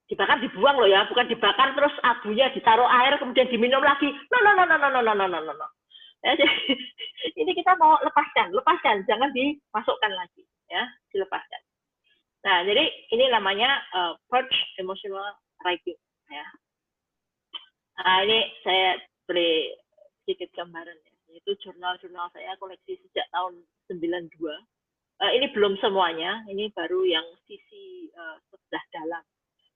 Speaker 1: Dibakar dibuang loh ya, bukan dibakar terus abunya ditaruh air kemudian diminum lagi. No. Ya, jadi, ini kita mau lepaskan, jangan dimasukkan lagi, ya, dilepaskan. Nah, jadi ini namanya purge emotional writing. Ya. Nah, ini saya beri sedikit gambaran ya. Itu jurnal-jurnal saya koleksi sejak tahun 92. Ini belum semuanya, ini baru yang sisi sebelah dalam.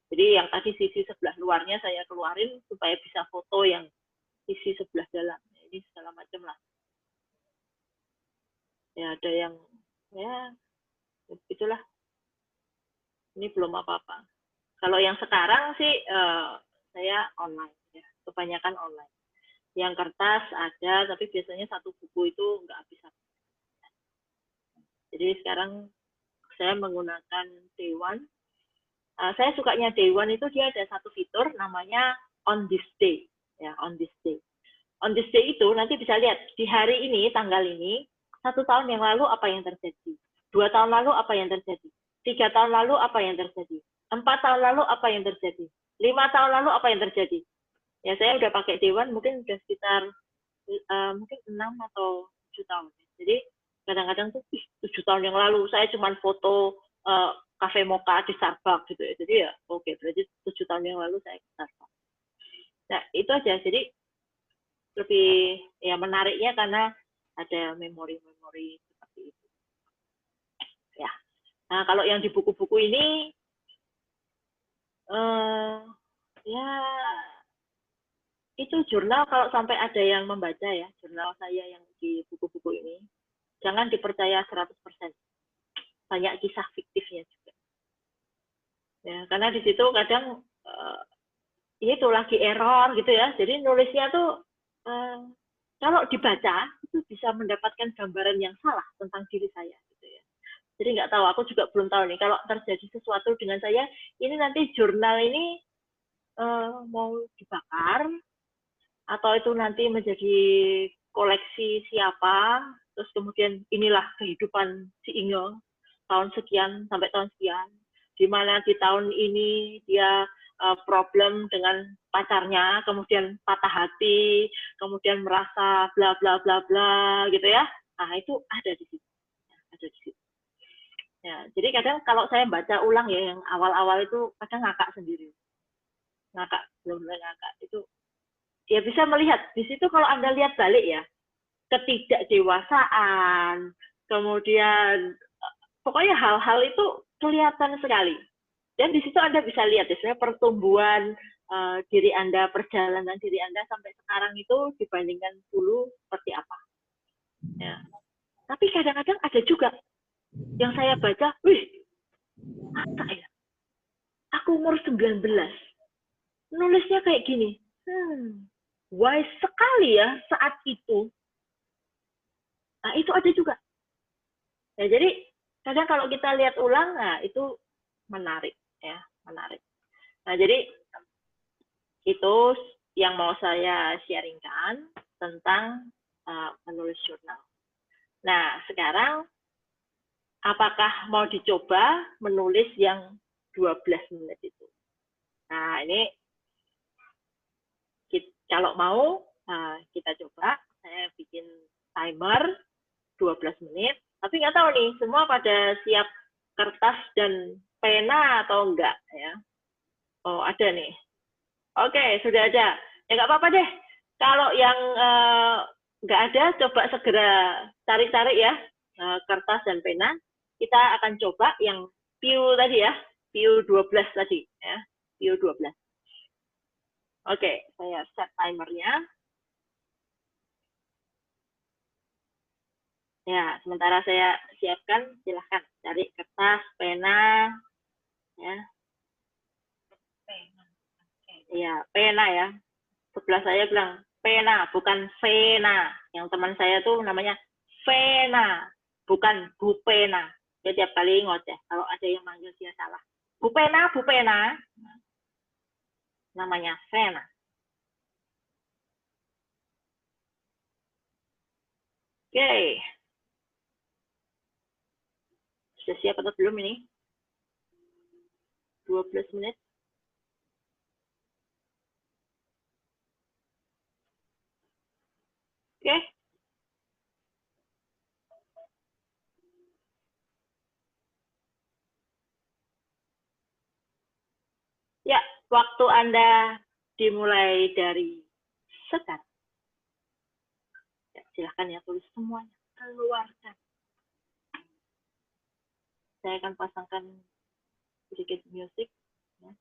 Speaker 1: Jadi yang tadi sisi sebelah luarnya saya keluarin supaya bisa foto yang sisi sebelah dalam. Ini segala macam lah. Ya ada yang ya itulah. Ini belum apa-apa. Kalau yang sekarang sih saya online ya, kebanyakan online. Yang kertas ada, tapi biasanya satu buku itu nggak habis-habis. Jadi sekarang saya menggunakan Day One. Saya sukanya Day One itu dia ada satu fitur namanya On This Day. Ya, On This Day. On This Day itu nanti bisa lihat di hari ini, tanggal ini, 1 tahun yang lalu apa yang terjadi. 2 tahun lalu apa yang terjadi. 3 tahun lalu apa yang terjadi. 4 tahun lalu apa yang terjadi. 5 tahun lalu apa yang terjadi. Ya saya udah pakai Day One mungkin udah sekitar mungkin 6 atau 7 tahun. Jadi kadang-kadang tuh 7 tahun yang lalu saya cuma foto kafe mocha di Starbucks gitu ya. Jadi ya oke, berarti 7 tahun yang lalu saya ke Starbucks. Nah itu aja. Jadi lebih ya menariknya karena ada memori-memori seperti itu. Ya. Nah kalau yang di buku-buku ini ya itu jurnal kalau sampai ada yang membaca ya, jurnal saya yang di buku-buku ini, jangan dipercaya 100%. Banyak kisah fiktifnya juga. Ya, karena di situ kadang ini tuh lagi error gitu ya. Jadi nulisnya tuh kalau dibaca itu bisa mendapatkan gambaran yang salah tentang diri saya gitu ya. Jadi nggak tahu, aku juga belum tahu nih kalau terjadi sesuatu dengan saya, ini nanti jurnal ini mau dibakar atau itu nanti menjadi koleksi siapa, terus kemudian inilah kehidupan si Inge tahun sekian sampai tahun sekian, di mana di tahun ini dia problem dengan pacarnya, kemudian patah hati, kemudian merasa bla bla bla bla gitu ya. Nah itu ada di situ, ada di situ. Ya, jadi kadang kalau saya baca ulang ya yang awal-awal itu kadang ngakak sendiri, ngakak belum ngakak itu ya bisa melihat di situ kalau Anda lihat balik ya, ketidakdewasaan, kemudian pokoknya hal-hal itu kelihatan sekali. Dan di situ Anda bisa lihat ya, sebenarnya pertumbuhan diri Anda, perjalanan diri Anda sampai sekarang itu dibandingkan dulu seperti apa. Ya. Tapi kadang-kadang ada juga yang saya baca, wih, masa ya? Aku umur 19, nulisnya kayak gini. Wise sekali ya saat itu. Nah, itu ada juga. Ya, jadi kadang kalau kita lihat ulang, nah itu menarik ya, menarik. Nah, jadi itu yang mau saya sharingkan tentang menulis jurnal. Nah, sekarang apakah mau dicoba menulis yang 12 menit itu? Nah, ini kalau mau kita coba, saya bikin timer 12 menit, tapi nggak tahu nih, semua pada siap kertas dan pena atau enggak ya? Oh, ada nih. Oke, sudah ada. Ya nggak apa-apa deh. Kalau yang nggak ada, coba segera cari-cari ya, kertas dan pena. Kita akan coba yang Piu tadi ya, Piu 12 tadi ya, Piu 12. Oke, saya set timernya. Ya, sementara saya siapkan, silahkan cari kertas, pena, ya. Iya, pena ya. Sebelah saya bilang pena, bukan Vena. Yang teman saya tuh namanya Vena, bukan Bu Pena. Dia tiap kali ngoceh kalau ada yang manggil dia salah. Bu Pena, Bu Pena. Namanya Vena. Oke. Sudah siap atau belum ini? 12 menit. Oke. Ya, waktu Anda dimulai dari sekarang. Ya, silahkan ya, tulis semuanya. Keluarkan. Saya akan pasangkan sedikit musik. Ya.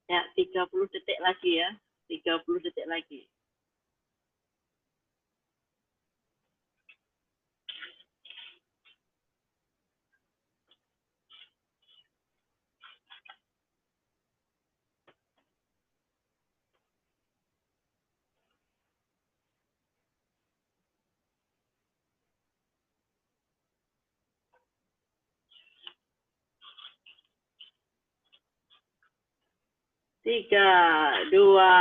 Speaker 1: Ya, 30 detik lagi ya. 30 detik lagi. Tiga, dua,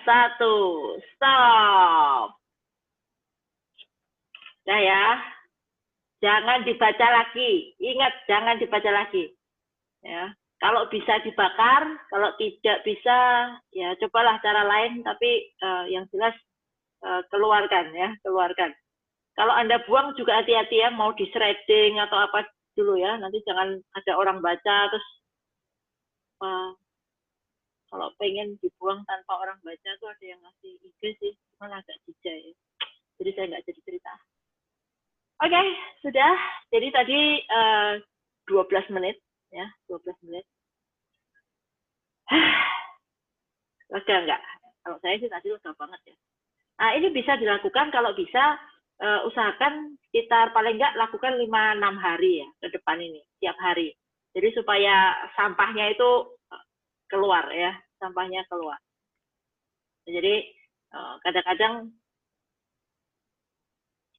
Speaker 1: satu, stop. Udah ya. Jangan dibaca lagi. Ingat, jangan dibaca lagi. Ya. Kalau bisa dibakar, kalau tidak bisa, ya cobalah cara lain. Tapi yang jelas keluarkan ya, keluarkan. Kalau Anda buang juga hati-hati ya, mau di shredding atau apa dulu ya. Nanti jangan ada orang baca terus kalau pengen dibuang tanpa orang baca tuh ada yang ngasih IG sih, cuman agak jijai. Jadi saya nggak jadi cerita. Oke, sudah. Jadi tadi 12 menit ya, 12 menit. Lega nggak? Kalau saya sih tadi lega banget ya. Nah, ini bisa dilakukan kalau bisa usahakan sekitar paling nggak lakukan 5-6 hari ya ke depan ini, tiap hari. Jadi supaya sampahnya itu keluar ya, sampahnya keluar. Jadi kadang-kadang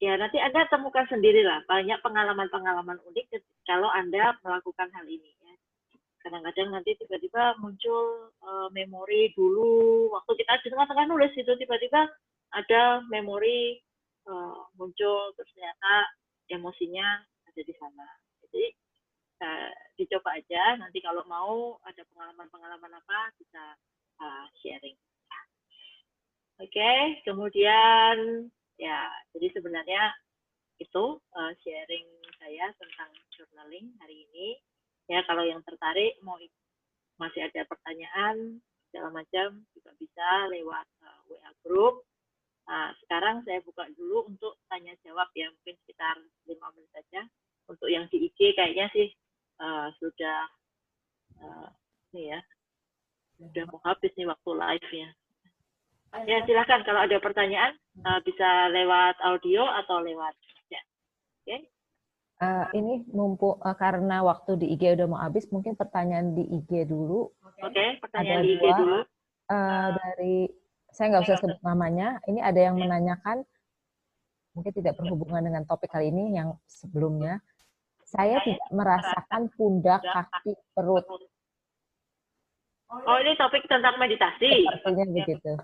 Speaker 1: ya nanti Anda temukan sendirilah banyak pengalaman-pengalaman unik kalau Anda melakukan hal ini ya. Kadang-kadang nanti tiba-tiba muncul memori dulu waktu kita di tengah-tengah nulis itu tiba-tiba ada memori muncul terus ternyata emosinya ada di sana. Jadi dicoba aja nanti kalau mau ada pengalaman-pengalaman apa bisa sharing. Oke, kemudian ya jadi sebenarnya itu sharing saya tentang journaling hari ini. Ya kalau yang tertarik mau masih ada pertanyaan segala macam juga bisa lewat WA group. Nah, sekarang saya buka dulu untuk tanya jawab ya, mungkin sekitar 5 menit saja. Untuk yang di IG kayaknya sih sudah nih ya, sudah mau habis nih waktu live-nya. Ya silakan kalau ada pertanyaan bisa lewat audio atau lewat chat. Oke.
Speaker 2: Ini mumpuk karena waktu di IG udah mau habis, mungkin pertanyaan di IG dulu.
Speaker 1: Oke, pertanyaan
Speaker 2: ada
Speaker 1: di IG
Speaker 2: dua.
Speaker 1: dulu.
Speaker 2: Dari saya nggak usah sebut namanya. Ini ada yang menanyakan, mungkin tidak berhubungan dengan topik kali ini, yang sebelumnya. Saya tidak merasakan pundak, kaki, perut.
Speaker 1: Oh, ini topik tentang meditasi.
Speaker 2: Sepertinya begitu.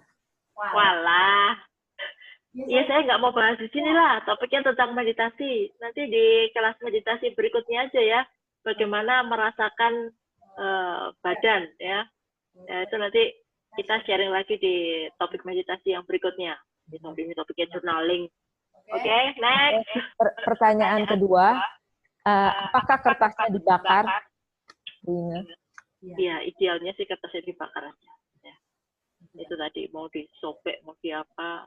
Speaker 1: Walah. Ya, saya nggak mau bahas di sini lah. Topiknya tentang meditasi. Nanti di kelas meditasi berikutnya aja ya. Bagaimana merasakan badan ya. Itu nanti kita sharing lagi di topik meditasi yang berikutnya. Ini topiknya journaling. Oke, next.
Speaker 2: Pertanyaan kedua, apakah kertasnya dibakar?
Speaker 1: Iya, idealnya sih kertasnya dibakar aja. Ya. Itu tadi mau disobek, mau diapa,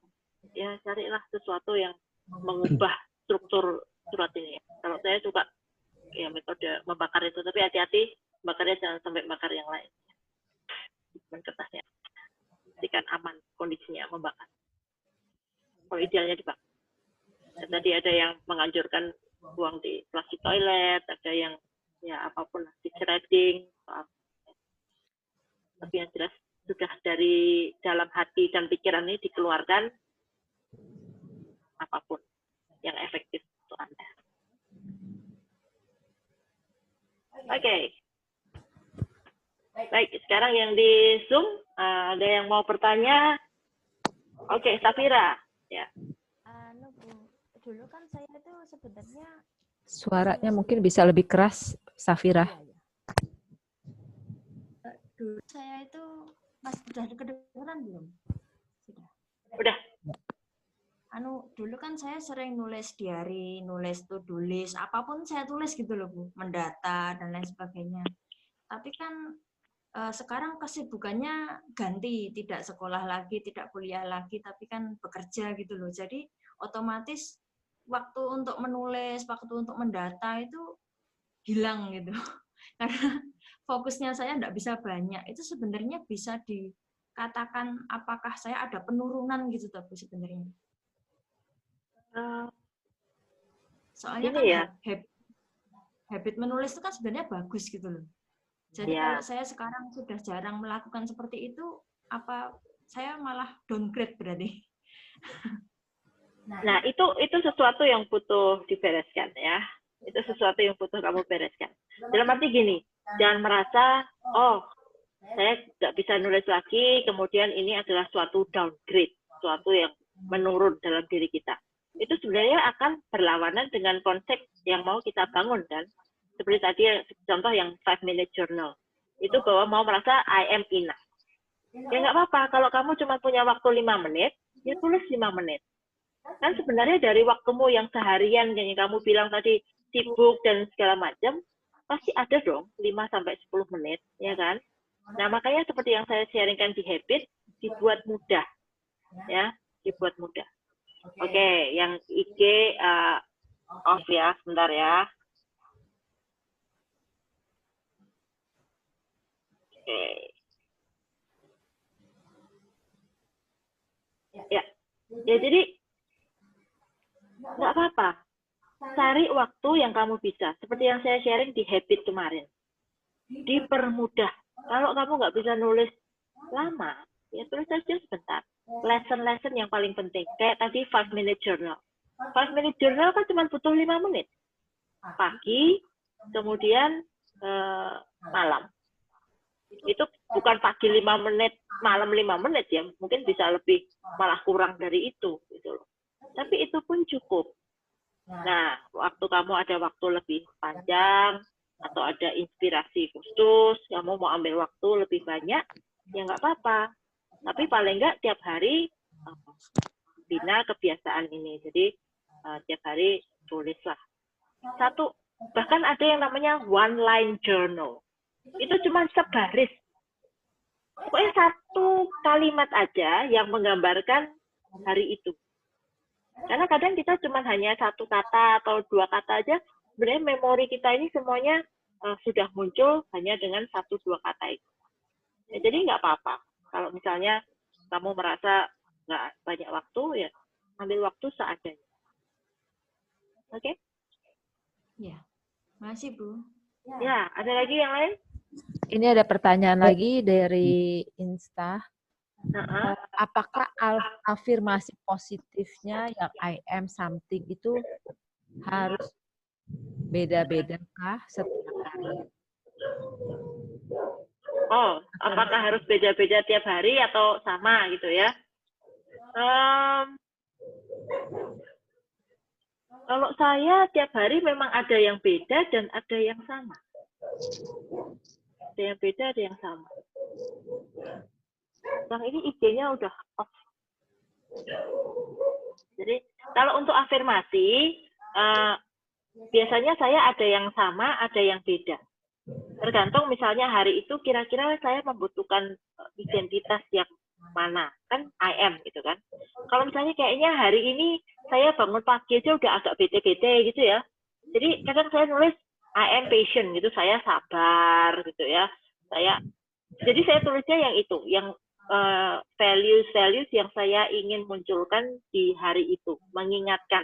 Speaker 1: ya carilah sesuatu yang mengubah struktur surat ini. Kalau saya suka ya metode membakar itu, tapi hati-hati bakarnya jangan sampai bakar yang lain. Dan kertasnya pastikan aman kondisinya membakar. Kalau idealnya dibakar. Dan tadi ada yang menganjurkan buang di plastik toilet, ada yang ya apapun di shredding, tapi yang jelas sudah dari dalam hati dan pikiran ini dikeluarkan apapun yang efektif untuk Anda. Oke. Baik, sekarang yang di Zoom ada yang mau bertanya? Oke, Safira. Ya.
Speaker 3: Dulu kan saya itu sebenarnya
Speaker 2: suaranya mungkin bisa lebih keras, Safira.
Speaker 3: Dulu saya itu sudah kedengaran belum?
Speaker 1: Udah.
Speaker 3: Dulu kan saya sering nulis diary, nulis to-do list, apapun saya tulis gitu loh Bu, mendata dan lain sebagainya. Tapi kan sekarang kesibukannya ganti, tidak sekolah lagi, tidak kuliah lagi, tapi kan bekerja gitu loh. Jadi otomatis waktu untuk menulis, waktu untuk mendata itu hilang gitu. Karena fokusnya saya nggak bisa banyak, itu sebenarnya bisa dikatakan apakah saya ada penurunan gitu Bu sebenarnya. Soalnya kan
Speaker 1: ya.
Speaker 3: habit menulis itu kan sebenarnya bagus gitu loh. Jadi kalau saya sekarang sudah jarang melakukan seperti itu, apa saya malah downgrade berarti?
Speaker 1: Nah, itu sesuatu yang butuh dibereskan ya. Itu sesuatu yang butuh kamu bereskan. Dalam arti gini, jangan merasa, oh, saya nggak bisa nulis lagi, kemudian ini adalah suatu downgrade, suatu yang menurun dalam diri kita. Itu sebenarnya akan berlawanan dengan konsep yang mau kita bangun kan. Seperti tadi contoh yang 5-minute journal. Itu bahwa mau merasa I am enough. Ya nggak apa-apa, kalau kamu cuma punya waktu 5 menit, ya tulis 5 menit. Kan sebenarnya dari waktumu yang seharian, yang kamu bilang tadi, sibuk dan segala macam, pasti ada dong 5-10 menit, ya kan? Nah, makanya seperti yang saya sharingkan di Habit, dibuat mudah. Ya, dibuat mudah. Oke, yang IG off ya, sebentar ya. Oke. Ya, jadi nggak apa-apa. Cari waktu yang kamu bisa. Seperti yang saya sharing di Habit kemarin. Dipermudah. Kalau kamu nggak bisa nulis lama, ya tulis saja sebentar. Lesson-lesson yang paling penting. Kayak tadi 5-minute journal. 5-minute journal kan cuma butuh 5 menit. Pagi, kemudian malam. Itu bukan pagi 5 menit, malam 5 menit ya. Mungkin bisa lebih, malah kurang dari itu. Gitu loh. Tapi itu pun cukup. Nah, waktu kamu ada waktu lebih panjang, atau ada inspirasi khusus, kamu mau ambil waktu lebih banyak, ya nggak apa-apa. Tapi paling nggak tiap hari bina kebiasaan ini. Jadi tiap hari tulislah. Satu, bahkan ada yang namanya one line journal. Itu cuma sebaris. Pokoknya satu kalimat aja yang menggambarkan hari itu. Karena kadang kita cuma hanya satu kata atau 2 kata aja, sebenarnya memori kita ini semuanya sudah muncul hanya dengan 1-2 kata itu. Ya, jadi nggak apa-apa. Kalau misalnya kamu merasa nggak banyak waktu, ya ambil waktu seadanya. Oke?
Speaker 3: Ya, makasih Bu.
Speaker 1: Ya, ada lagi yang lain?
Speaker 2: Ini ada pertanyaan lagi dari Insta. Apakah afirmasi positifnya yang I am something itu harus beda-beda kah setiap hari?
Speaker 1: Oh, apakah harus beda-beda tiap hari atau sama gitu ya? Kalau saya tiap hari memang ada yang beda dan ada yang sama. Ada yang beda, ada yang sama. Yang ini IG-nya udah off. Jadi kalau untuk afirmasi, biasanya saya ada yang sama, ada yang beda. Tergantung misalnya hari itu kira-kira saya membutuhkan identitas yang mana, kan I am gitu kan. Kalau misalnya kayaknya hari ini saya bangun pagi aja udah agak bete-bete gitu ya. Jadi kadang saya nulis I am patient gitu, saya sabar gitu ya. Jadi saya tulisnya yang itu, yang values yang saya ingin munculkan di hari itu, mengingatkan.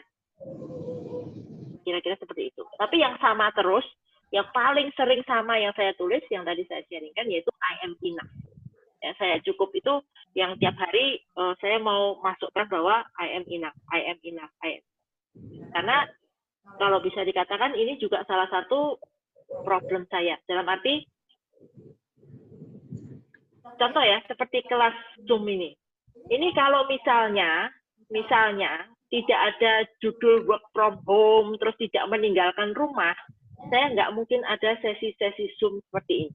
Speaker 1: Kira-kira seperti itu. Tapi yang sama terus, yang paling sering sama yang saya tulis, yang tadi saya sharingkan, yaitu I am enough. Ya, saya cukup itu yang tiap hari saya mau masukkan bahwa I am enough, I am enough, I am. Karena kalau bisa dikatakan ini juga salah satu problem saya. Dalam arti, contoh ya, seperti kelas Zoom ini. Ini kalau misalnya tidak ada judul work from home, terus tidak meninggalkan rumah, saya nggak mungkin ada sesi-sesi Zoom seperti ini.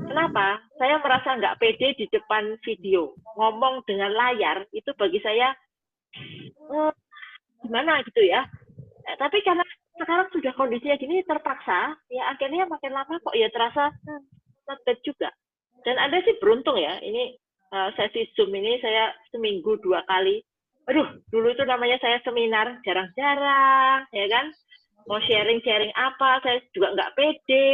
Speaker 1: Kenapa? Saya merasa nggak pede di depan video. Ngomong dengan layar, itu bagi saya, gimana gitu ya. Tapi karena sekarang sudah kondisinya gini, terpaksa, ya akhirnya makin lama kok ya terasa not bad juga. Dan Anda sih beruntung ya, ini sesi Zoom ini saya seminggu 2 kali. Aduh, dulu itu namanya saya seminar, jarang-jarang, ya kan? Mau sharing-sharing apa, saya juga nggak pede,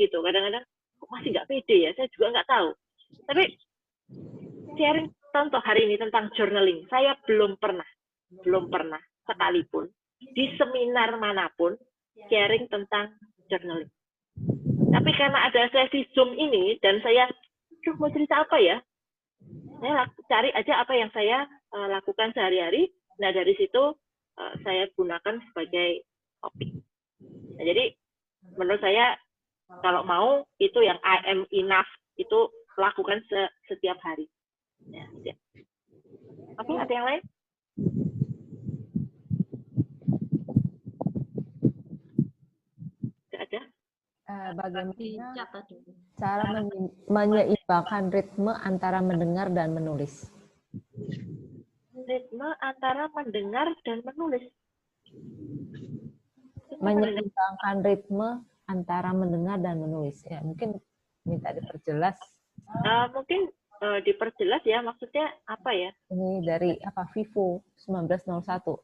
Speaker 1: gitu. Kadang-kadang, masih nggak pede ya, saya juga nggak tahu. Tapi sharing contoh hari ini tentang journaling, saya belum pernah sekalipun di seminar manapun sharing tentang journaling. Tapi karena ada sesi Zoom ini dan saya mau cerita apa ya, saya cari aja apa yang saya lakukan sehari-hari. Nah dari situ saya gunakan sebagai topik. Nah, jadi menurut saya kalau mau itu yang I am enough itu lakukan setiap hari. Ya, ya. Oke, ada yang lain? Tidak ada?
Speaker 2: Bagaimana cara menyeimbangkan ritme antara mendengar dan menulis?
Speaker 1: Ritme antara mendengar dan menulis.
Speaker 2: Menyeimbangkan ritme antara mendengar dan menulis. Ya, mungkin minta diperjelas.
Speaker 1: Mungkin diperjelas ya, maksudnya apa ya?
Speaker 2: Ini dari apa? Vivo 1901.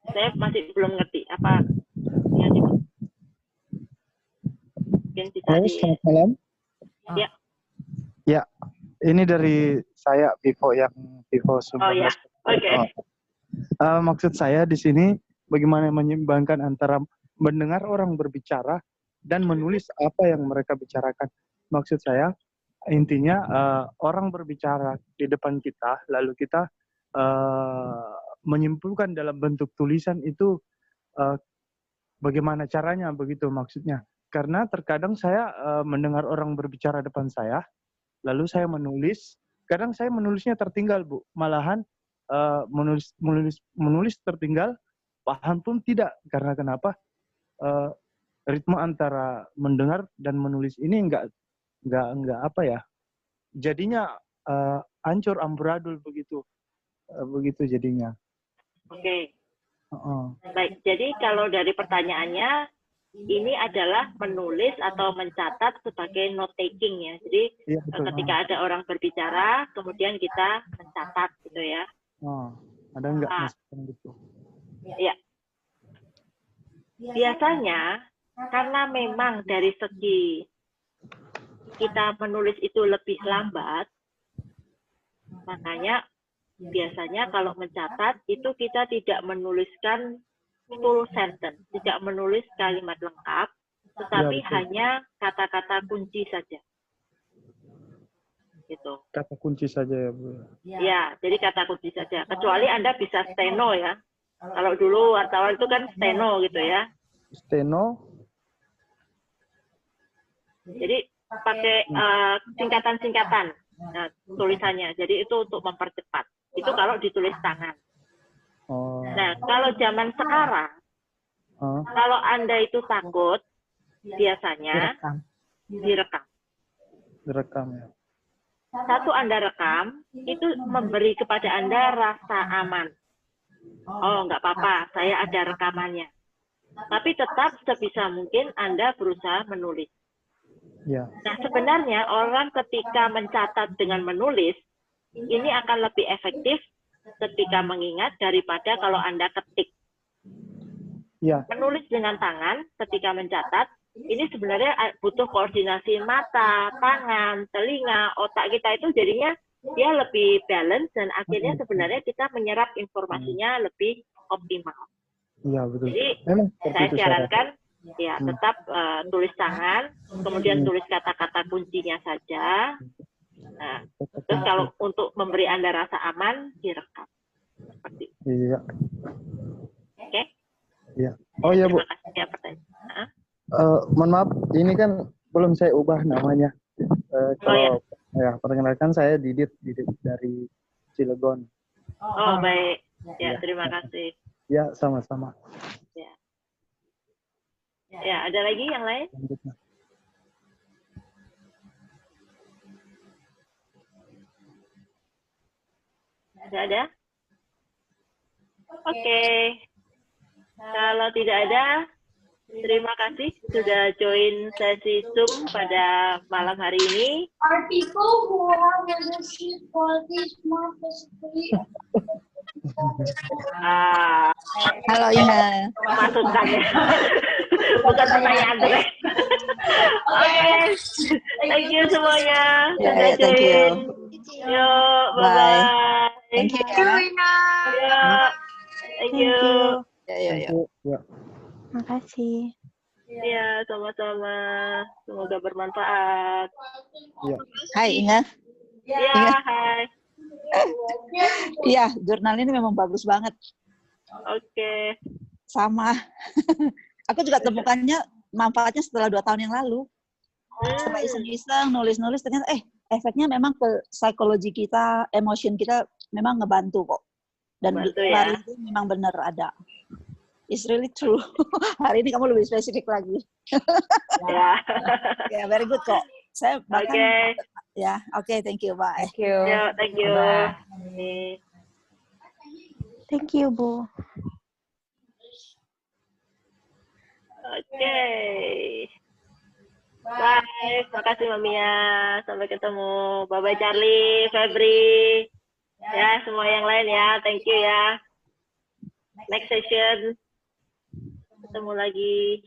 Speaker 1: Saya masih belum ngerti apa yang dimaksud. Mungkin bisa
Speaker 4: selamat malam.
Speaker 1: Ya.
Speaker 4: Ya, ini dari saya Vivo 19.
Speaker 1: Oh ya, oke.
Speaker 4: Maksud saya di sini bagaimana menyeimbangkan antara mendengar orang berbicara dan menulis apa yang mereka bicarakan. Maksud saya intinya orang berbicara di depan kita, lalu kita menyimpulkan dalam bentuk tulisan itu bagaimana caranya, begitu maksudnya. Karena terkadang saya mendengar orang berbicara depan saya, lalu saya menulis. Kadang saya menulisnya tertinggal, Bu. Malahan menulis tertinggal, paham pun tidak. Karena kenapa? Ritme antara mendengar dan menulis ini enggak apa ya? Jadinya hancur amburadul begitu. Begitu jadinya.
Speaker 1: Oke. Baik, jadi kalau dari pertanyaannya, ini adalah menulis atau mencatat sebagai note taking ya. Jadi
Speaker 4: ya,
Speaker 1: ketika ada orang berbicara, kemudian kita mencatat gitu ya.
Speaker 4: Ada enggak masukan gitu?
Speaker 1: Ya. Biasanya karena memang dari segi kita menulis itu lebih lambat, makanya biasanya kalau mencatat itu kita tidak menuliskan full sentence, tidak menulis kalimat lengkap, tetapi hanya kata-kata kunci saja. Gitu.
Speaker 4: Kata kunci saja ya, Bu.
Speaker 1: Ya, jadi kata kunci saja. Kecuali Anda bisa steno ya. Kalau dulu wartawan itu kan steno gitu ya.
Speaker 4: Steno.
Speaker 1: Jadi pakai singkatan-singkatan tulisannya. Jadi itu untuk mempercepat. Itu kalau ditulis tangan. Nah, kalau zaman sekarang, kalau Anda itu takut, biasanya direkam.
Speaker 4: Direkam ya.
Speaker 1: Satu Anda rekam, itu memberi kepada Anda rasa aman. Oh, nggak apa-apa, saya ada rekamannya. Tapi tetap sebisa mungkin Anda berusaha menulis.
Speaker 4: Ya.
Speaker 1: Nah, sebenarnya orang ketika mencatat dengan menulis, ini akan lebih efektif ketika mengingat daripada kalau Anda ketik.
Speaker 4: Ya.
Speaker 1: Menulis dengan tangan ketika mencatat, ini sebenarnya butuh koordinasi mata, tangan, telinga, otak kita itu jadinya dia lebih balance dan akhirnya sebenarnya kita menyerap informasinya lebih optimal.
Speaker 4: Iya, betul.
Speaker 1: Jadi saya sarankan ya tetap tulis tangan, kemudian tulis kata-kata kuncinya saja. Nah, terus kalau untuk memberi Anda rasa aman, direkam. Seperti itu.
Speaker 4: Iya.
Speaker 1: Oke?
Speaker 4: Iya. Oh iya, Bu.
Speaker 1: Terima kasih ya pertanyaan.
Speaker 4: Mohon maaf, ini kan belum saya ubah namanya. Kalau ya, perkenalkan saya Didit dari Cilegon.
Speaker 1: Oh, baik. Ya, terima kasih.
Speaker 4: Ya, sama-sama.
Speaker 1: Ya. Ya, ada lagi yang lain? Ada? Oke. Kalau tidak ada, terima kasih sudah join sesi Zoom pada malam hari ini.
Speaker 5: Are people who are going to see for this month is free?
Speaker 1: Ah,
Speaker 5: Halo Ina.
Speaker 1: masukan ya. Bukan pertanyaan tuh. Oke, thank you semuanya
Speaker 5: Ya,
Speaker 1: sudah
Speaker 5: ya, thank you.
Speaker 1: join. Yuk,
Speaker 5: Bye.
Speaker 1: bye-bye.
Speaker 5: Thank you ya.
Speaker 1: Yuk, thank you.
Speaker 5: Ya, ya, ya.
Speaker 4: Ya.
Speaker 6: Makasih.
Speaker 1: Ya, sama-sama. Semoga bermanfaat.
Speaker 5: Hai Inga.
Speaker 1: Ya, hai.
Speaker 5: Iya, jurnal ini memang bagus banget.
Speaker 1: Oke.
Speaker 5: Sama. Aku juga temukannya manfaatnya setelah 2 tahun yang lalu. Setelah iseng-iseng, nulis-nulis, ternyata efeknya memang ke psikologi kita, emotion kita memang ngebantu kok. Dan
Speaker 1: Bantu ya.
Speaker 5: lari itu memang benar ada. It's really true. Hari ini kamu lebih spesifik lagi.
Speaker 1: Ya.
Speaker 5: Ya, very good kok. Saya bahkan
Speaker 1: Oke.
Speaker 5: ya, oke, thank you, bye.
Speaker 2: Thank you.
Speaker 1: Ya, thank you.
Speaker 2: Bye.
Speaker 6: Thank you, Bu.
Speaker 1: Oke. Bye. Makasih Mamia. Sampai ketemu. Bye-bye Charlie, Febri. Ya, semua yang lain ya. Thank you ya. Next session. Ketemu lagi.